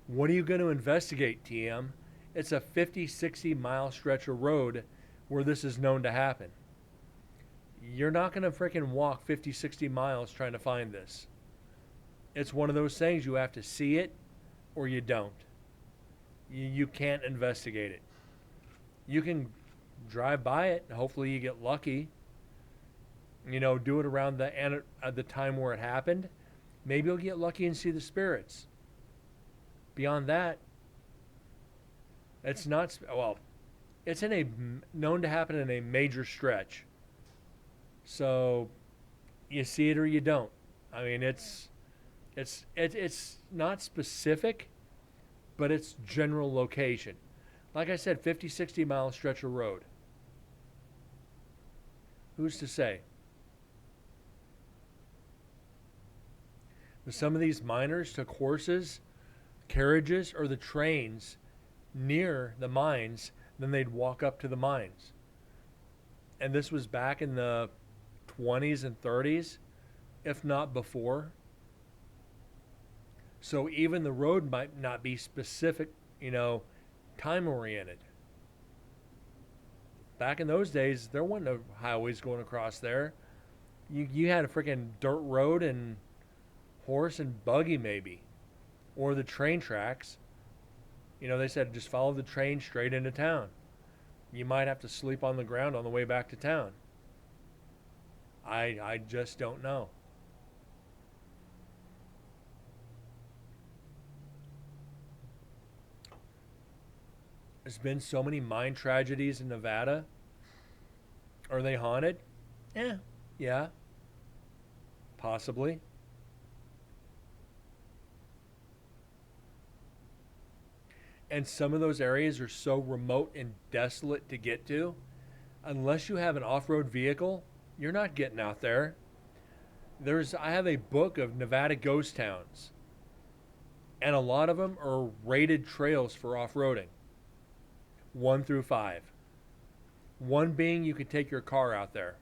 What are you going to investigate, TM? It's a 50, 60 mile stretch of road where this is known to happen. You're not going to freaking walk 50, 60 miles trying to find this. It's one of those things you have to see it or you don't. You can't investigate it. You can drive by it and hopefully you get lucky. You know, do it around the time where it happened. Maybe you'll get lucky and see the spirits. Beyond that, it's not, well, it's known to happen in a major stretch. So you see it or you don't. I mean, it's not specific, but it's general location. Like I said, 50, 60 mile stretch of road. Who's to say? But some of these miners took horses, carriages, or the trains near the mines, then they'd walk up to the mines. And this was back in the 20s and 30s, if not before. So even the road might not be specific, you know, time oriented. Back in those days, there wasn't no highways going across there. You had a freaking dirt road and horse and buggy maybe, or the train tracks. You know, they said just follow the train straight into town. You might have to sleep on the ground on the way back to town. I just don't know. There's been so many mine tragedies in Nevada. Are they haunted? Yeah. Possibly. And some of those areas are so remote and desolate to get to, unless you have an off-road vehicle, you're not getting out there. I have a book of Nevada ghost towns, and a lot of them are rated trails for off-roading. 1 through 5. 1 being you could take your car out there.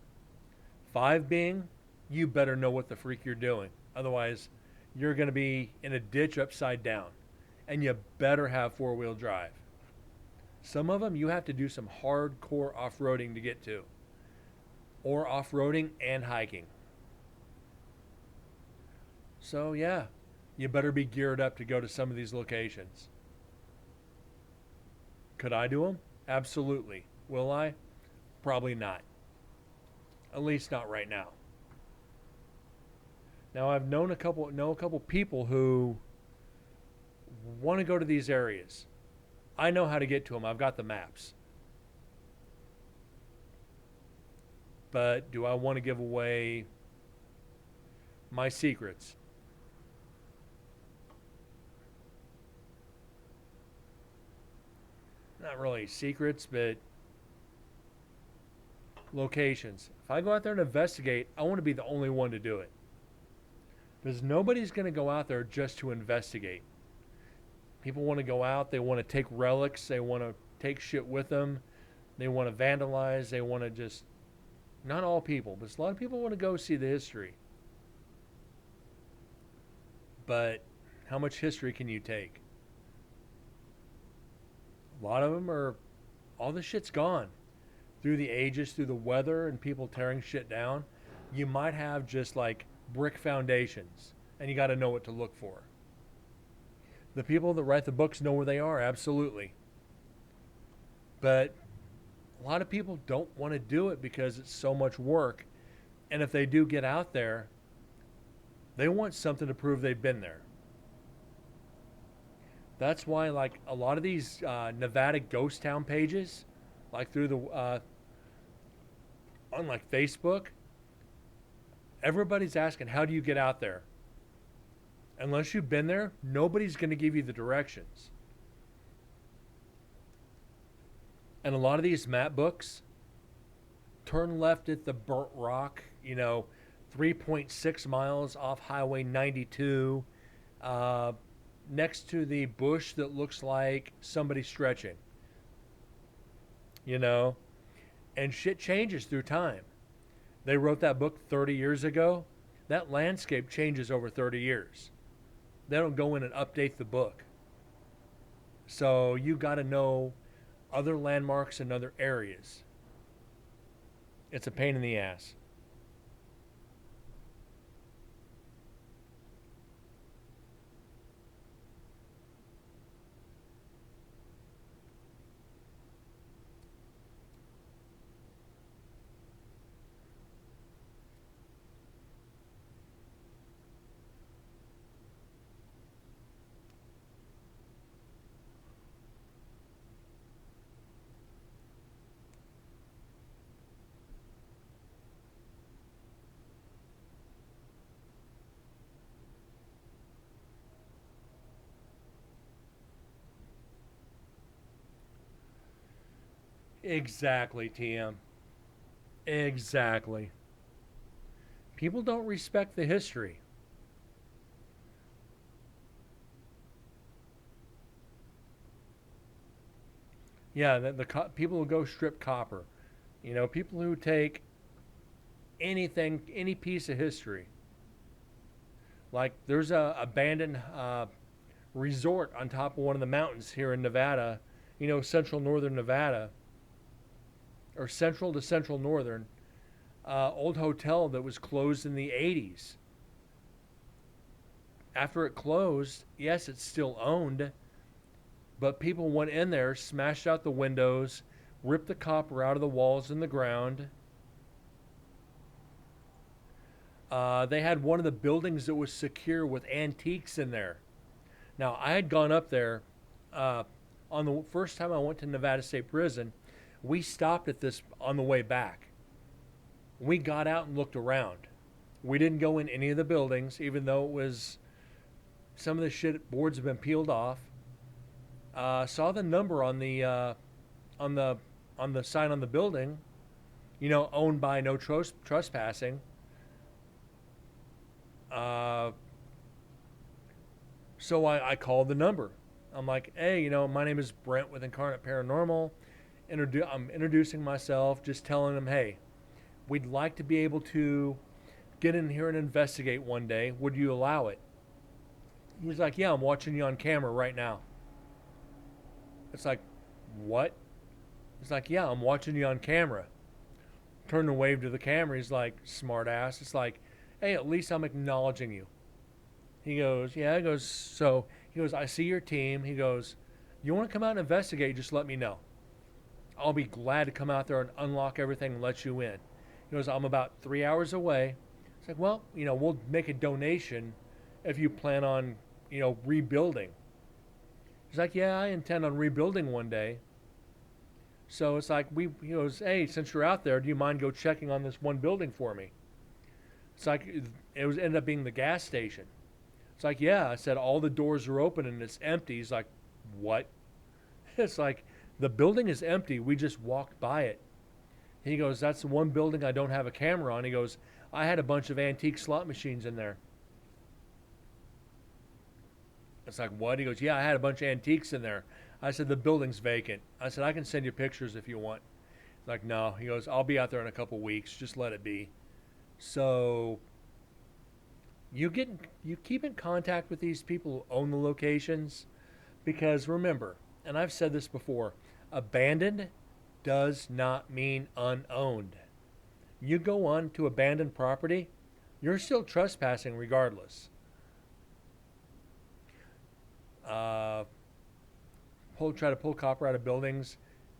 5 being you better know what the freak you're doing. Otherwise, you're going to be in a ditch upside down. And you better have 4-wheel drive. Some of them you have to do some hardcore off-roading to get to. Or off-roading and hiking. So yeah, you better be geared up to go to some of these locations. Could I do them? Absolutely. Will I? Probably not. At least not right now. Now I've known a couple people who want to go to these areas. I know how to get to them. I've got the maps. But do I want to give away my secrets? Not really secrets, but locations. If I go out there and investigate, I want to be the only one to do it. Because nobody's going to go out there just to investigate. People want to go out, they want to take relics, they want to take shit with them, they want to vandalize, they want to just, not all people, but a lot of people want to go see the history. But how much history can you take? A lot of them are, all the shit's gone. Through the ages, through the weather and people tearing shit down, you might have just like brick foundations, and you got to know what to look for. The people that write the books know where they are, absolutely. But a lot of people don't want to do it because it's so much work. And if they do get out there, they want something to prove they've been there. That's why, like, a lot of these Nevada ghost town pages, like through the, on like Facebook, everybody's asking, how do you get out there? Unless you've been there, nobody's going to give you the directions. And a lot of these map books, turn left at the Burnt Rock, 3.6 miles off Highway 92, next to the bush that looks like somebody stretching. And shit changes through time. They wrote that book 30 years ago. That landscape changes over 30 years. They don't go in and update the book. So you got to know other landmarks and other areas. It's a pain in the ass. Exactly, TM. Exactly. People don't respect the history. Yeah, people who go strip copper. People who take anything, any piece of history. Like, there's a abandoned resort on top of one of the mountains here in Nevada, central northern Nevada, or central to central northern, old hotel that was closed in the 80s. After it closed, yes, it's still owned, but people went in there, smashed out the windows, ripped the copper out of the walls and the ground. They had one of the buildings that was secure with antiques in there. Now, I had gone up there on the first time I went to Nevada State Prison. We stopped at this on the way back. We got out and looked around. We didn't go in any of the buildings, even though it was some of the shit boards have been peeled off. Saw the number on the on the on the sign on the building, owned by no trespassing. So I called the number. I'm like, hey, my name is Brent with Incarnate Paranormal. I'm introducing myself, just telling them, hey, we'd like to be able to get in here and investigate one day. Would you allow it? He was like, yeah, I'm watching you on camera right now. It's like, what? It's like, yeah, I'm watching you on camera. Turn and wave to the camera. He's like, smart ass. It's like, hey, at least I'm acknowledging you. He goes, yeah. He goes, I see your team. He goes, you want to come out and investigate, just let me know. I'll be glad to come out there and unlock everything and let you in. He goes, I'm about 3 hours away. It's like, well, we'll make a donation if you plan on, rebuilding. He's like, yeah, I intend on rebuilding one day. So it's like, he goes, hey, since you're out there, do you mind go checking on this one building for me? It's like, ended up being the gas station. It's like, yeah. I said, all the doors are open and it's empty. He's like, what? It's like, the building is empty. We just walked by it. He goes, that's the one building I don't have a camera on. He goes, I had a bunch of antique slot machines in there. It's like, what? He goes, yeah, I had a bunch of antiques in there. I said, the building's vacant. I said, I can send you pictures if you want. He's like, no. He goes, I'll be out there in a couple weeks. Just let it be. So you keep in contact with these people who own the locations, because remember, and I've said this before, abandoned does not mean unowned. You go on to abandoned property, you're still trespassing regardless. Try to pull copper out of buildings,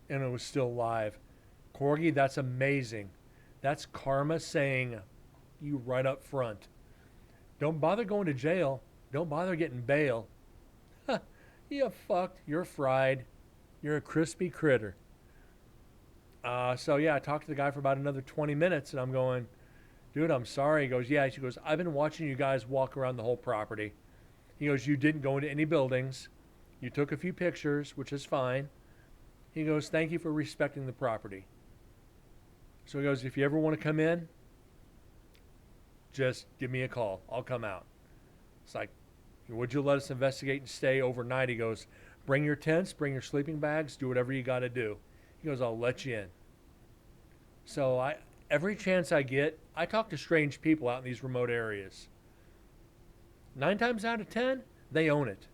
and it was still live. Corgi, that's amazing. That's karma saying you right up front. Don't bother going to jail. Don't bother getting bail. You fucked. You're fried. You're a crispy critter. So yeah, I talked to the guy for about another 20 minutes, and I'm going, dude, I'm sorry. He goes, yeah. She goes, I've been watching you guys walk around the whole property. He goes, you didn't go into any buildings. You took a few pictures, which is fine. He goes, thank you for respecting the property. So he goes, if you ever want to come in, just give me a call. I'll come out. It's like, would you let us investigate and stay overnight? He goes, bring your tents, bring your sleeping bags, do whatever you got to do. He goes, I'll let you in. So every chance I get, I talk to strange people out in these remote areas. 9 times out of 10, they own it.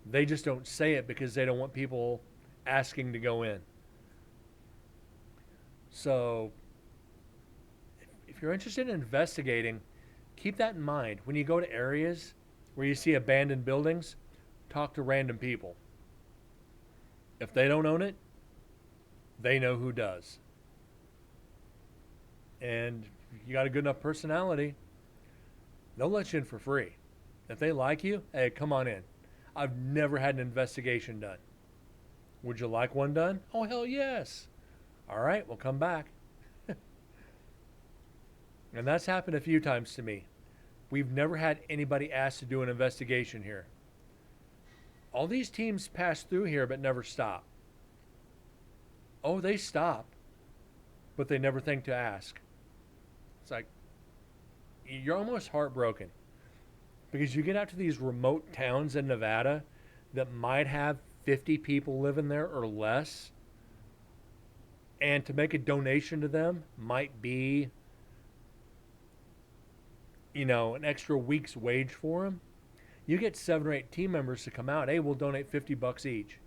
They just don't say it because they don't want people asking to go in. So if you're interested in investigating, keep that in mind. When you go to areas where you see abandoned buildings, talk to random people. If they don't own it, they know who does. And if you got a good enough personality, they'll let you in for free. If they like you, hey, come on in. I've never had an investigation done. Would you like one done? Oh, hell yes. All right, well, come back. And that's happened a few times to me. We've never had anybody asked to do an investigation here. All these teams pass through here but never stop. Oh, they stop, but they never think to ask. It's like, you're almost heartbroken. Because you get out to these remote towns in Nevada that might have 50 people living there or less, and to make a donation to them might be, an extra week's wage for them. You get 7 or 8 team members to come out. Hey, we'll donate $50 each.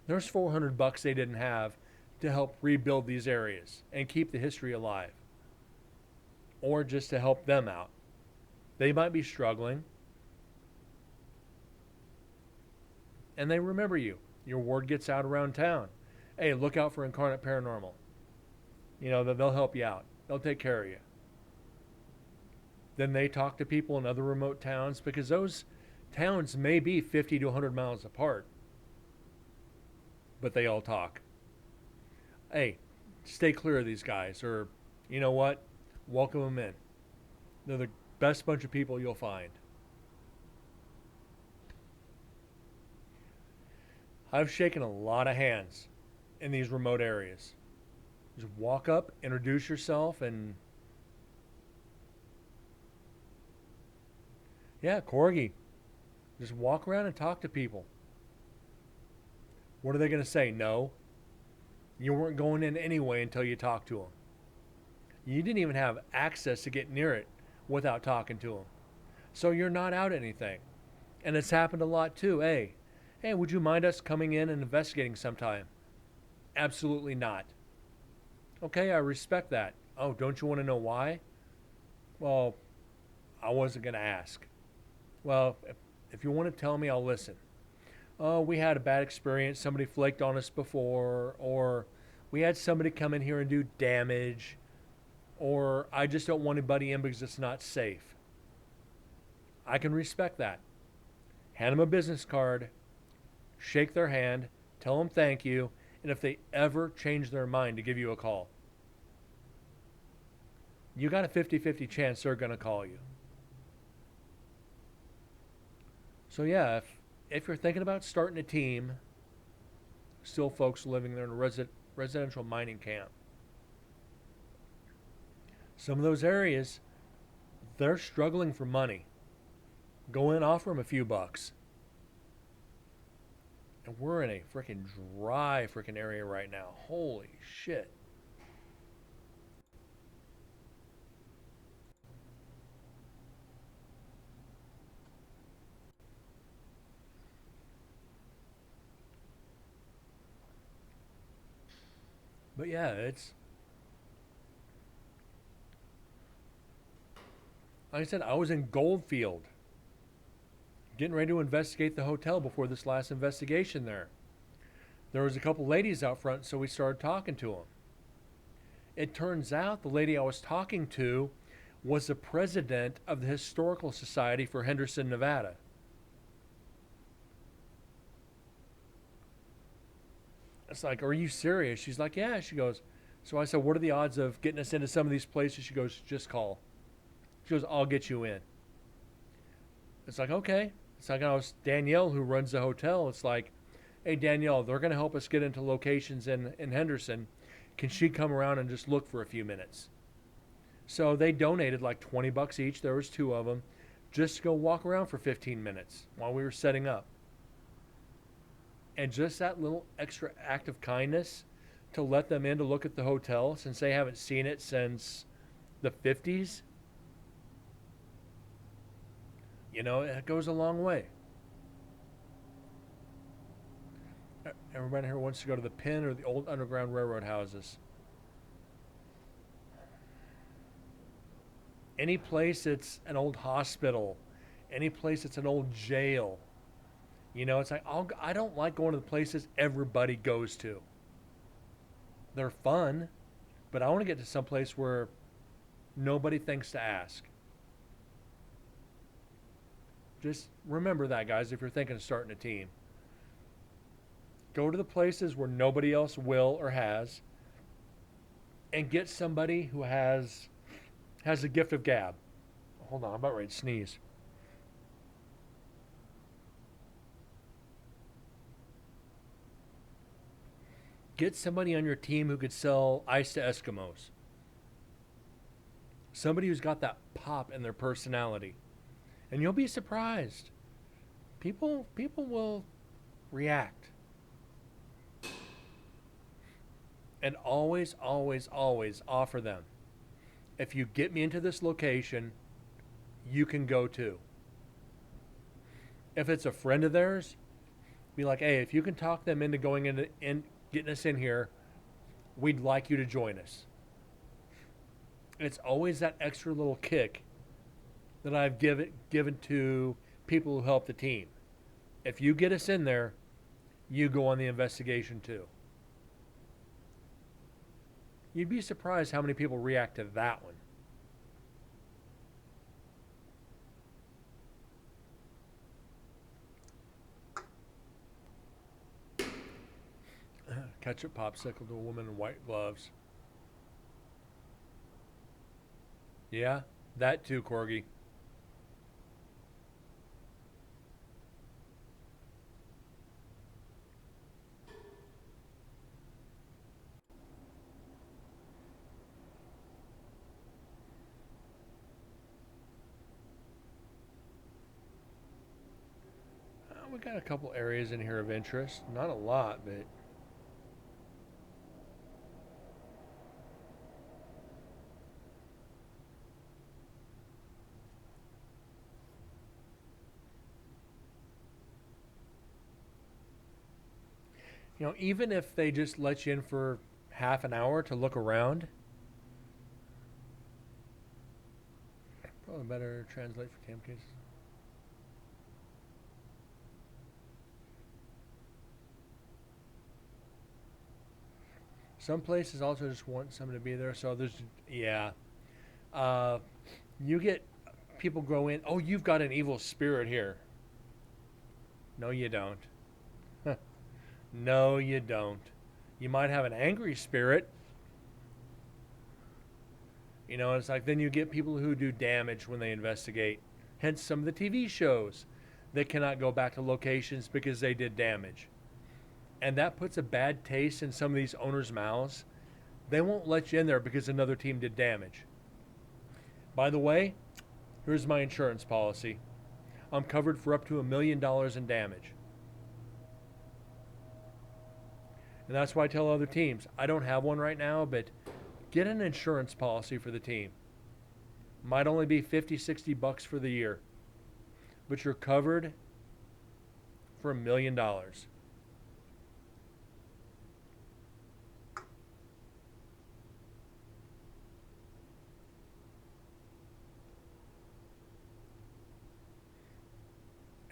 There's $400 they didn't have to help rebuild these areas and keep the history alive, or just to help them out. They might be struggling, and they remember you. Your word gets out around town. Hey, look out for Incarnate Paranormal. They'll help you out. They'll take care of you. Then they talk to people in other remote towns, because those towns may be 50 to 100 miles apart, but they all talk. Hey, stay clear of these guys, or you know what? welcome them in. They're the best bunch of people you'll find. I've shaken a lot of hands in these remote areas. Just walk up, introduce yourself, and yeah, corgi. Just walk around and talk to people. What are they going to say? No. You weren't going in anyway until you talked to them. You didn't even have access to get near it without talking to them. So you're not out anything. And it's happened a lot too. Hey, would you mind us coming in and investigating sometime? Absolutely not. Okay, I respect that. Oh, don't you want to know why? Well, I wasn't going to ask. Well, if you want to tell me, I'll listen. Oh, we had a bad experience. Somebody flaked on us before. Or we had somebody come in here and do damage. Or I just don't want anybody in because it's not safe. I can respect that. Hand them a business card. Shake their hand. Tell them thank you. And if they ever change their mind, to give you a call. You got a 50-50 chance they're going to call you. So yeah, if you're thinking about starting a team, still folks living there in a residential mining camp, some of those areas, they're struggling for money. Go in, offer them a few bucks. And we're in a freaking dry freaking area right now. Holy shit. But yeah, it's like I said, I was in Goldfield getting ready to investigate the hotel before this last investigation there. There was a couple ladies out front, so we started talking to them. It turns out the lady I was talking to was the president of the Historical Society for Henderson, Nevada. It's like, are you serious? She's like, yeah. She goes, so I said, what are the odds of getting us into some of these places? She goes, just call. She goes, I'll get you in. It's like, okay. It's like, I was Danielle, who runs the hotel. It's like, hey, Danielle, they're going to help us get into locations in Henderson. Can she come around and just look for a few minutes? So they donated like $20 each. There was two of them. Just to go walk around for 15 minutes while we were setting up. And just that little extra act of kindness to let them in to look at the hotel, since they haven't seen it since the 50s, you know, it goes a long way. Everybody here wants to go to the Penn or the old Underground Railroad houses. Any place that's an old hospital, any place that's an old jail. You know, it's like, I don't like going to the places everybody goes to. They're fun, but I want to get to some place where nobody thinks to ask. Just remember that, guys, if you're thinking of starting a team. Go to the places where nobody else will or has, and get somebody who has the gift of gab. Hold on, I'm about ready to sneeze. Get somebody on your team who could sell ice to Eskimos. Somebody who's got that pop in their personality. And you'll be surprised. People will react. And always, always, always offer them, if you get me into this location, you can go too. If it's a friend of theirs, be like, hey, if you can talk them into going into getting us in here, we'd like you to join us. It's always that extra little kick that I've given to people who help the team. If you get us in there, you go on the investigation too. You'd be surprised how many people react to that one. Ketchup popsicle to a woman in white gloves. Yeah, that too, Corgi. We got a couple areas in here of interest. Not a lot, but even if they just let you in for half an hour to look around, probably better translate for cam cases. Some places also just want someone to be there, so there's, yeah. Uh, you get people go in, oh, you've got an evil spirit here. No, you don't. No, you don't. You might have an angry spirit. It's like then you get people who do damage when they investigate. Hence some of the TV shows that cannot go back to locations because they did damage. And that puts a bad taste in some of these owners' mouths. They won't let you in there because another team did damage. By the way, here's my insurance policy. I'm covered for up to $1 million in damage. And that's why I tell other teams, I don't have one right now, but get an insurance policy for the team. Might only be $50-$60 for the year, but you're covered for $1 million.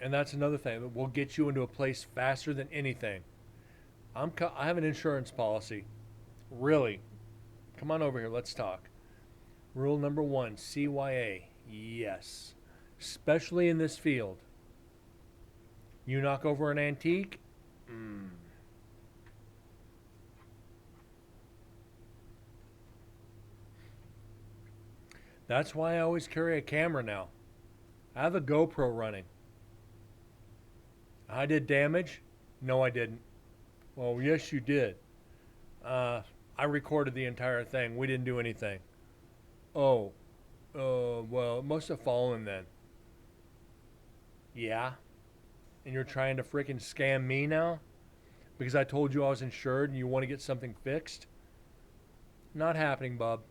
And that's another thing that will get you into a place faster than anything. I have an insurance policy. Really. Come on over here. Let's talk. Rule number 1, CYA. Yes. Especially in this field. You knock over an antique? That's why I always carry a camera now. I have a GoPro running. I did damage? No, I didn't. Well, yes, you did. I recorded the entire thing. We didn't do anything. Oh. Well, it must have fallen then. Yeah? And you're trying to freaking scam me now? Because I told you I was insured and you want to get something fixed? Not happening, bub.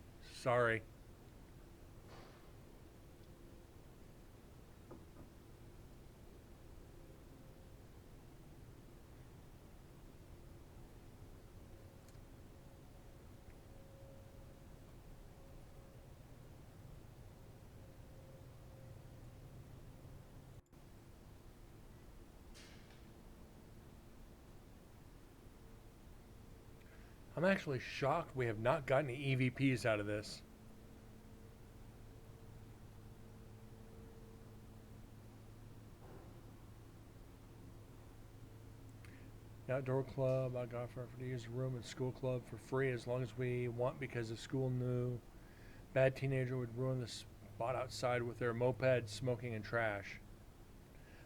Sorry. I'm actually shocked we have not gotten any EVPs out of this. Outdoor club, I got for to use the room in school club for free as long as we want because the school knew bad teenager would ruin the spot outside with their moped, smoking, and trash.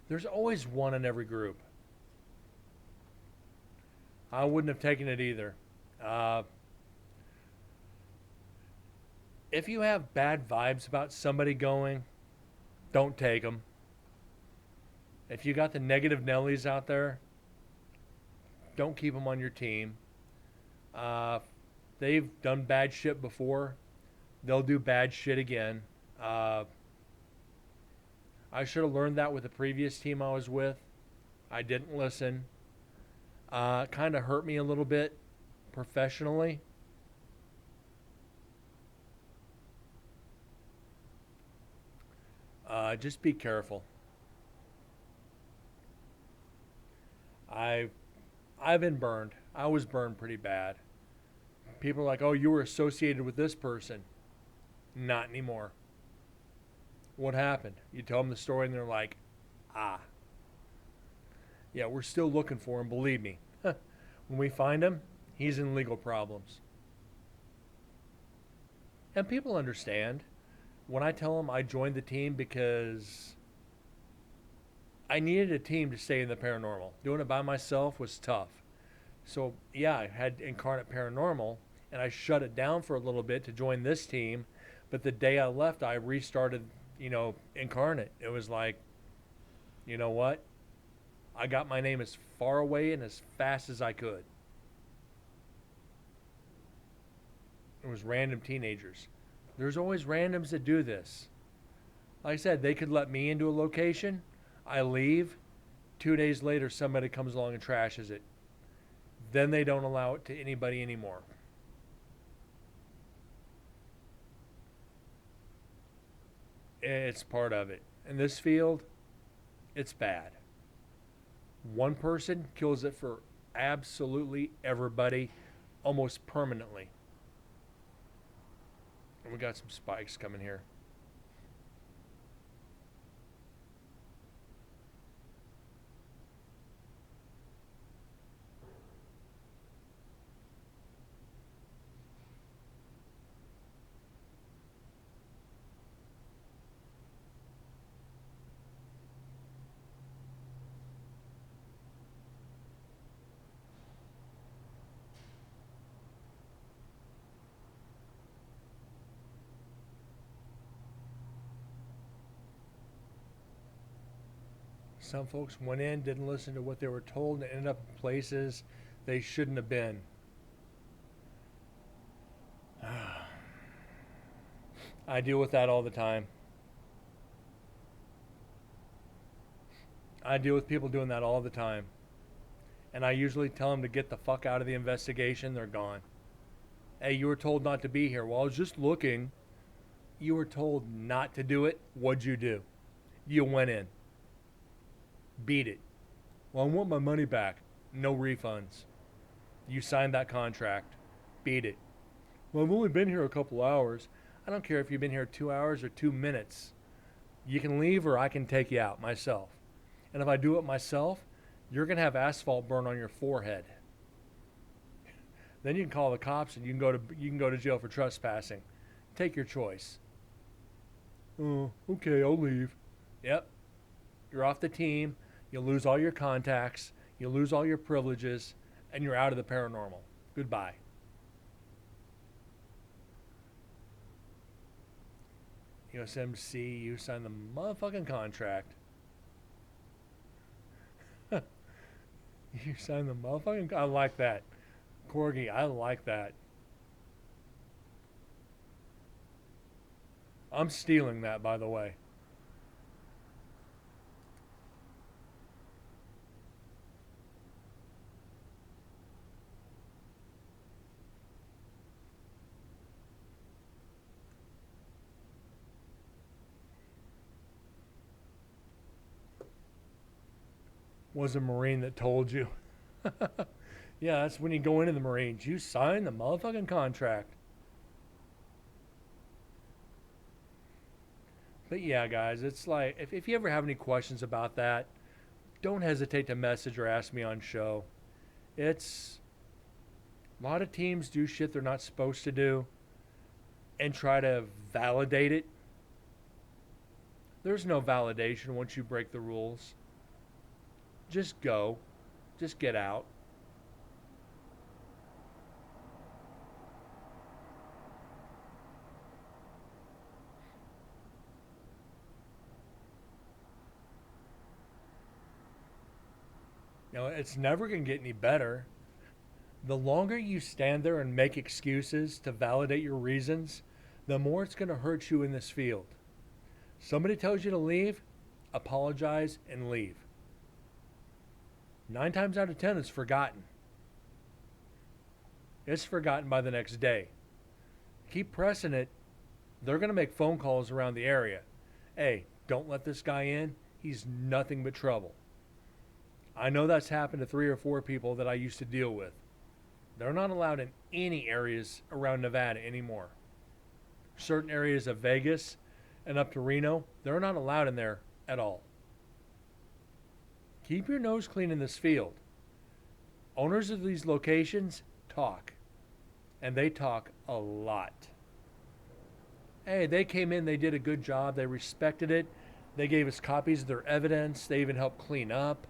There's always one in every group. I wouldn't have taken it either. If you have bad vibes about somebody going, don't take them. If you got the negative Nellies out there, don't keep them on your team. They've done bad shit before. They'll do bad shit again. I should have learned that with the previous team I was with. I didn't listen. Kind of hurt me a little bit professionally. Just be careful. I've been burned. I was burned pretty bad. People are like, oh, you were associated with this person. Not anymore. What happened? You tell them the story and they're like, ah. Yeah, we're still looking for him, believe me. When we find him, he's in legal problems. And people understand. when I tell them I joined the team because I needed a team to stay in the paranormal. Doing it by myself was tough. So, yeah, I had Incarnate Paranormal, and I shut it down for a little bit to join this team. But the day I left, I restarted, Incarnate. It was like, you know what? I got my name as far away and as fast as I could. It was random teenagers. There's always randoms that do this. Like I said, they could let me into a location. I leave. 2 days later, somebody comes along and trashes it. Then they don't allow it to anybody anymore. It's part of it. In this field, it's bad. One person kills it for absolutely everybody, almost permanently. And we got some spikes coming here. Some folks went in, didn't listen to what they were told, and ended up in places they shouldn't have been. I deal with that all the time. I deal with people doing that all the time. And I usually tell them to get the fuck out of the investigation. They're gone. Hey, you were told not to be here. Well, I was just looking. You were told not to do it. What'd you do? You went in. Beat it. Well, I want my money back. No refunds. You signed that contract. Beat it. Well, I've only been here a couple hours. I don't care if you've been here 2 hours or 2 minutes. You can leave or I can take you out myself. And if I do it myself, you're going to have asphalt burn on your forehead. Then you can call the cops and you can go to jail for trespassing. Take your choice. Oh, okay, I'll leave. Yep. You're off the team. You'll lose all your contacts. You'll lose all your privileges. And you're out of the paranormal. Goodbye. USMC, you signed the motherfucking contract. You signed the motherfucking... I like that. Corgi, I like that. I'm stealing that, by the way. Was a Marine that told you. Yeah, that's when you go into the Marines. You sign the motherfucking contract. But yeah, guys, it's like, if you ever have any questions about that, don't hesitate to message or ask me on show. It's... A lot of teams do shit they're not supposed to do and try to validate it. There's no validation once you break the rules. Just go. Just get out. You know, it's never going to get any better. The longer you stand there and make excuses to validate your reasons, the more it's going to hurt you in this field. Somebody tells you to leave, apologize, and leave. 9 times out of 10, it's forgotten. It's forgotten by the next day. Keep pressing it. They're going to make phone calls around the area. Hey, don't let this guy in. He's nothing but trouble. I know that's happened to 3 or 4 people that I used to deal with. They're not allowed in any areas around Nevada anymore. Certain areas of Vegas and up to Reno, they're not allowed in there at all. Keep your nose clean in this field. Owners of these locations talk. And they talk a lot. Hey, they came in, they did a good job, they respected it, they gave us copies of their evidence, they even helped clean up.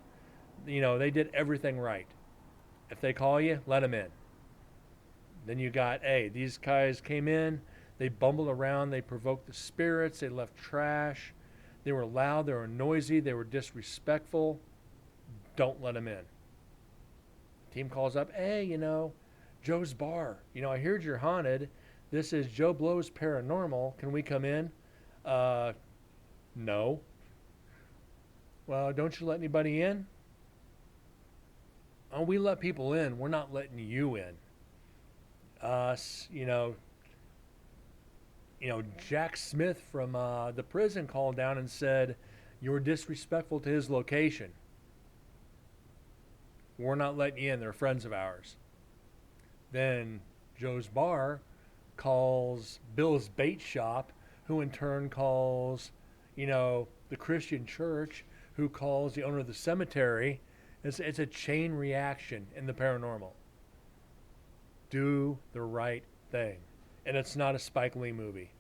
You know, they did everything right. If they call you, let them in. Then you got, hey, these guys came in, they bumbled around, they provoked the spirits, they left trash, they were loud, they were noisy, they were disrespectful. Don't let them in. Team calls up, hey, you know, Joe's Bar. You know, I heard you're haunted. This is Joe Blow's Paranormal. Can we come in? No. Well, don't you let anybody in? Oh, we let people in. We're not letting you in. Us, Jack Smith from the prison called down and said, you're disrespectful to his location. We're not letting you in. They're friends of ours. Then Joe's Bar calls Bill's Bait Shop, who in turn calls, the Christian church, who calls the owner of the cemetery. It's a chain reaction in the paranormal. Do the right thing. And it's not a Spike Lee movie.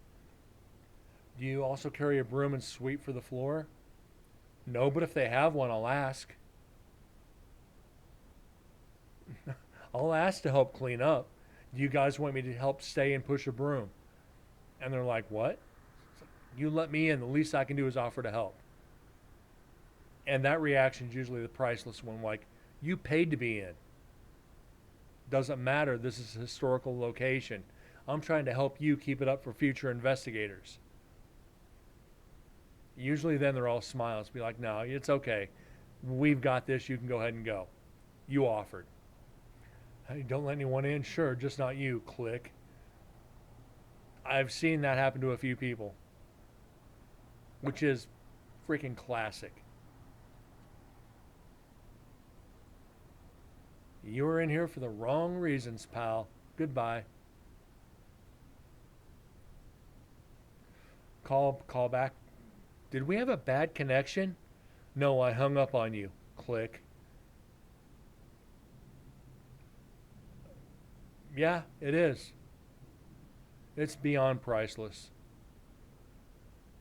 Do you also carry a broom and sweep for the floor? No, but if they have one, I'll ask. I'll ask to help clean up. Do you guys want me to help stay and push a broom? And they're like, what? You let me in. The least I can do is offer to help. And that reaction is usually the priceless one. Like, you paid to be in. Doesn't matter. This is a historical location. I'm trying to help you keep it up for future investigators. Usually then they're all smiles. Be like, no, it's okay. We've got this. You can go ahead and go. You offered. Hey, don't let anyone in? Sure, just not you. Click. I've seen that happen to a few people. Which is freaking classic. You were in here for the wrong reasons, pal. Goodbye. Call back. Did we have a bad connection? No, I hung up on you. Click. Yeah, it is. It's beyond priceless.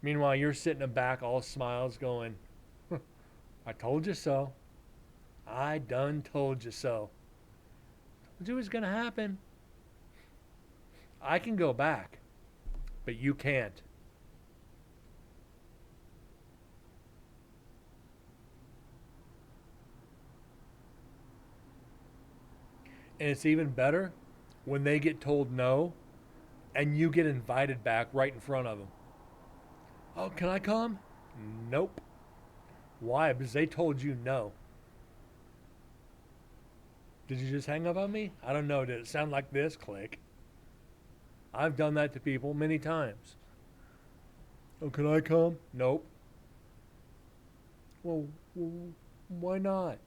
Meanwhile, you're sitting in the back all smiles going, I told you so. I done told you so. Told you it was going to happen. I can go back, but you can't. And it's even better when they get told no and you get invited back right in front of them. Oh, can I come? Nope. Why? Because they told you no. Did you just hang up on me? I don't know. Did it sound like this? Click. I've done that to people many times. Oh, can I come? Nope. Well, why not?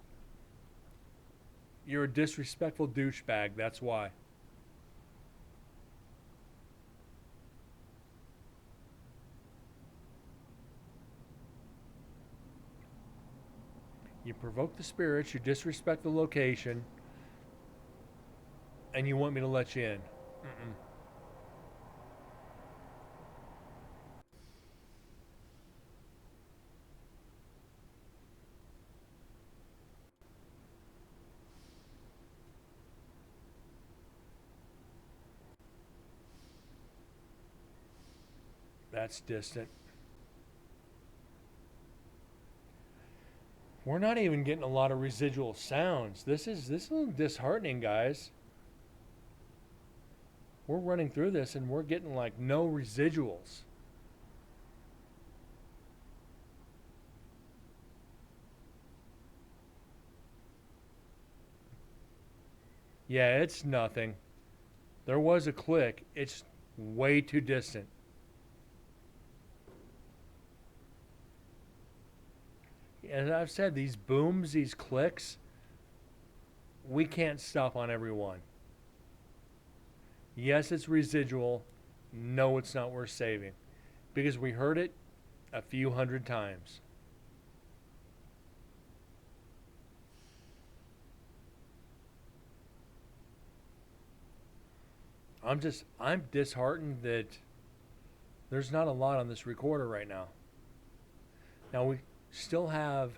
You're a disrespectful douchebag, that's why. You provoke the spirits, you disrespect the location, and you want me to let you in. Mm-mm. That's distant. We're not even getting a lot of residual sounds. This is a little disheartening, guys. We're running through this and we're getting like no residuals. Yeah, it's nothing. There was a click. It's way too distant. As I've said, these booms, these clicks, we can't stop on every one. Yes, it's residual. No, it's not worth saving. Because we heard it a few hundred times. I'm disheartened that There's not a lot on this recorder right now. Now we still have,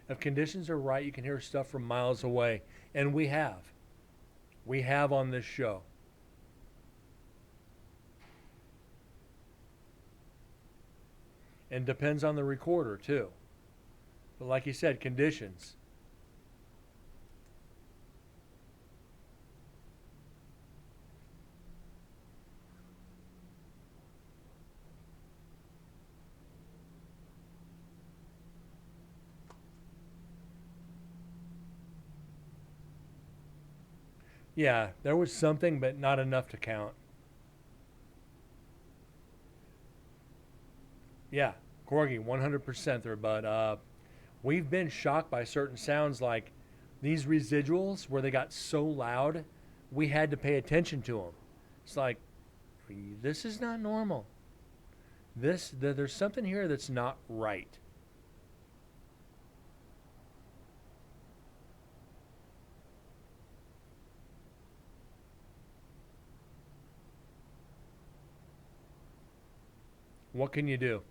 if conditions are right, you can hear stuff from miles away. And we have. We have on this show. And depends on the recorder too. But like you said, conditions. Yeah, there was something, but not enough to count. Yeah, Corgi, 100% there, but we've been shocked by certain sounds like these residuals where they got so loud, we had to pay attention to them. It's like, this is not normal. There's something here that's not right. What can you do?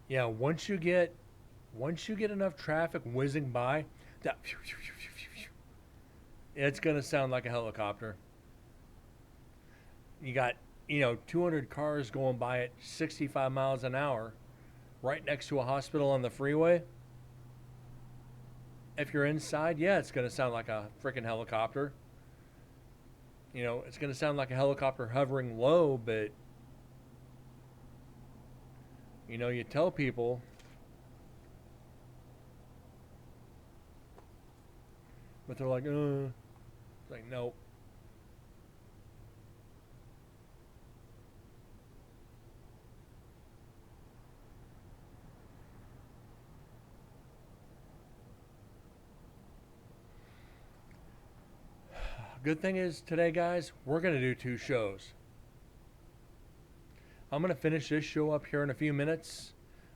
Yeah, once you get enough traffic whizzing by, that it's gonna sound like a helicopter. You got 200 cars going by at 65 miles an hour, right next to a hospital on the freeway. If you're inside, yeah, it's gonna sound like a freaking helicopter. It's gonna sound like a helicopter hovering low, but you tell people, but they're like, It's like, no. Good thing is today, guys, we're going to do 2 shows. I'm going to finish this show up here in a few minutes,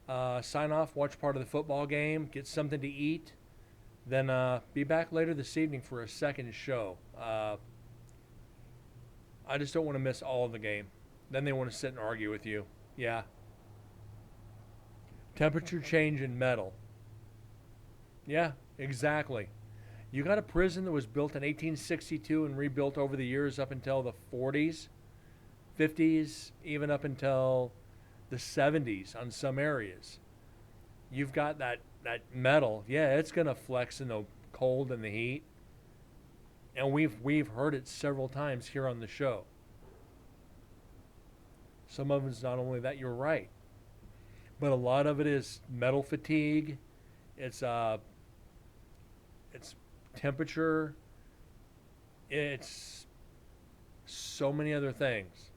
sign off, watch part of the football game, get something to eat, then be back later this evening for a second show. I just don't want to miss all of the game. Then they want to sit and argue with you. Yeah. Temperature change in metal. Yeah, exactly. You got a prison that was built in 1862 and rebuilt over the years up until the 40s, 50s, even up until the 70s on some areas. You've got that metal. Yeah, it's going to flex in the cold and the heat. And we've heard it several times here on the show. Some of it's not only that, you're right, but a lot of it is metal fatigue. It's temperature. It's so many other things.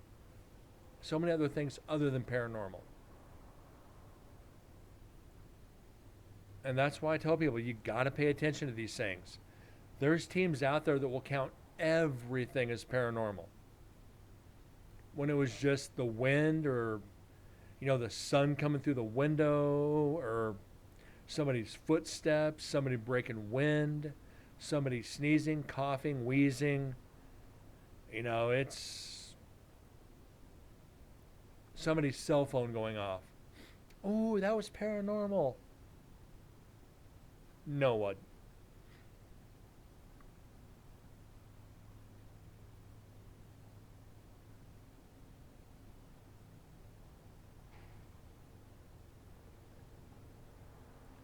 So many other things other than paranormal. And that's why I tell people, you got to pay attention to these things. There's teams out there that will count everything as paranormal, when it was just the wind, or the sun coming through the window, or somebody's footsteps, somebody breaking wind, somebody sneezing, coughing, wheezing. It's somebody's cell phone going off. Oh, that was paranormal. No one.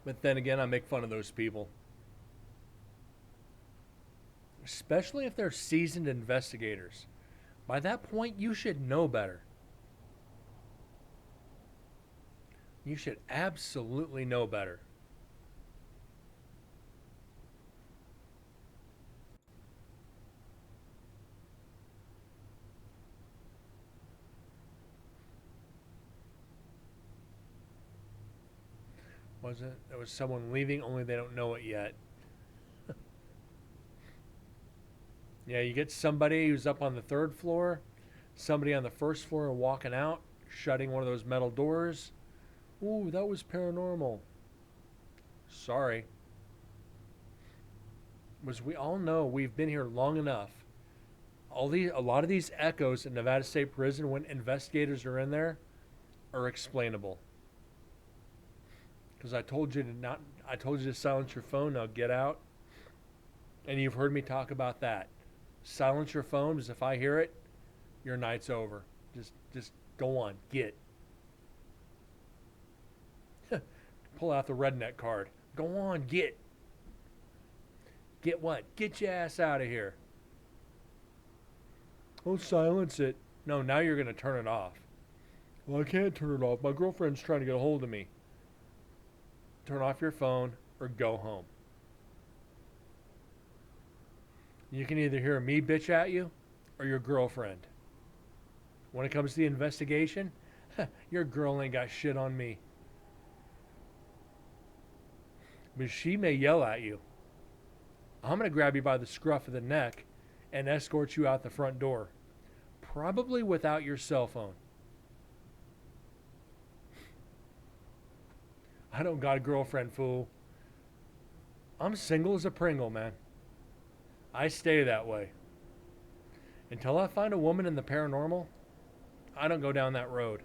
But then again, I make fun of those people. Especially if they're seasoned investigators. By that point, you should know better. You should absolutely know better. Was it? It was someone leaving, only they don't know it yet. Yeah, you get somebody who's up on the third floor, somebody on the first floor walking out, shutting one of those metal doors. Ooh, that was paranormal. Sorry. As we all know, we've been here long enough. A lot of these echoes in Nevada State Prison, when investigators are in there, are explainable. Because I told you to silence your phone. Now get out. And you've heard me talk about that. Silence your phone, because if I hear it, your night's over. Just go on, get. Pull out the redneck card. Go on, get. Get what? Get your ass out of here. Oh, silence it. No, now you're going to turn it off. Well, I can't turn it off. My girlfriend's trying to get a hold of me. Turn off your phone or go home. You can either hear me bitch at you or your girlfriend. When it comes to the investigation, your girl ain't got shit on me. But she may yell at you. I'm going to grab you by the scruff of the neck and escort you out the front door. Probably without your cell phone. I don't got a girlfriend, fool. I'm single as a Pringle, man. I stay that way. Until I find a woman in the paranormal, I don't go down that road.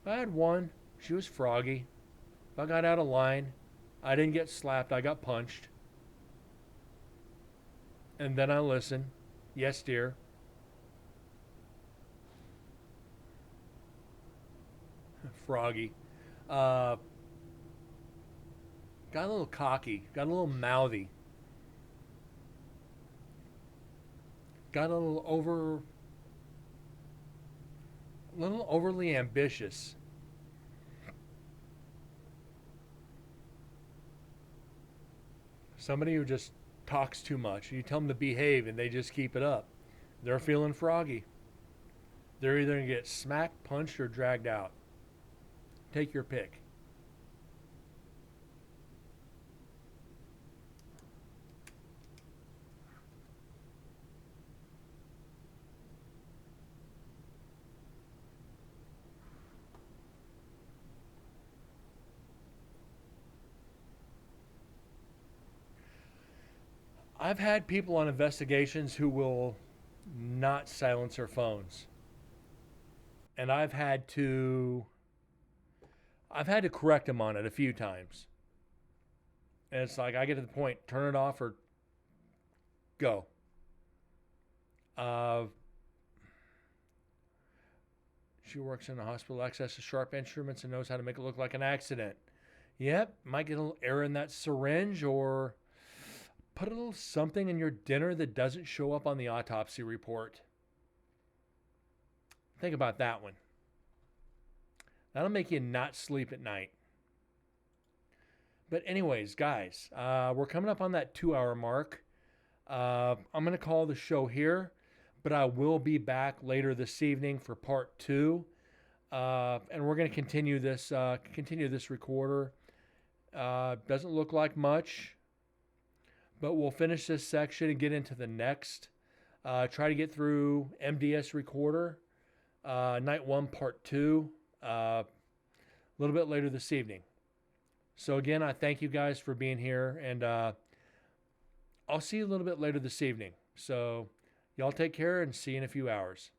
I had one. She was froggy. If I got out of line, I didn't get slapped, I got punched. And then I listened. Yes, dear. Froggy. Got a little cocky. Got a little mouthy. Got a little overly ambitious. Somebody who just talks too much. You tell them to behave and they just keep it up. They're feeling froggy. They're either going to get smacked, punched, or dragged out. Take your pick. I've had people on investigations who will not silence their phones. And I've had to correct them on it a few times. And it's like I get to the point, turn it off or go. She works in a hospital, accesses sharp instruments, and knows how to make it look like an accident. Yep, might get a little air in that syringe or put a little something in your dinner that doesn't show up on the autopsy report. Think about that one. That'll make you not sleep at night. But anyways, guys, we're coming up on that 2-hour mark. I'm going to call the show here, but I will be back later this evening for part 2. And we're going to continue this recorder. Doesn't look like much, but we'll finish this section and get into the next. Try to get through MDS recorder, night 1, part 2, a little bit later this evening. So again, I thank you guys for being here, and I'll see you a little bit later this evening. So y'all take care and see you in a few hours.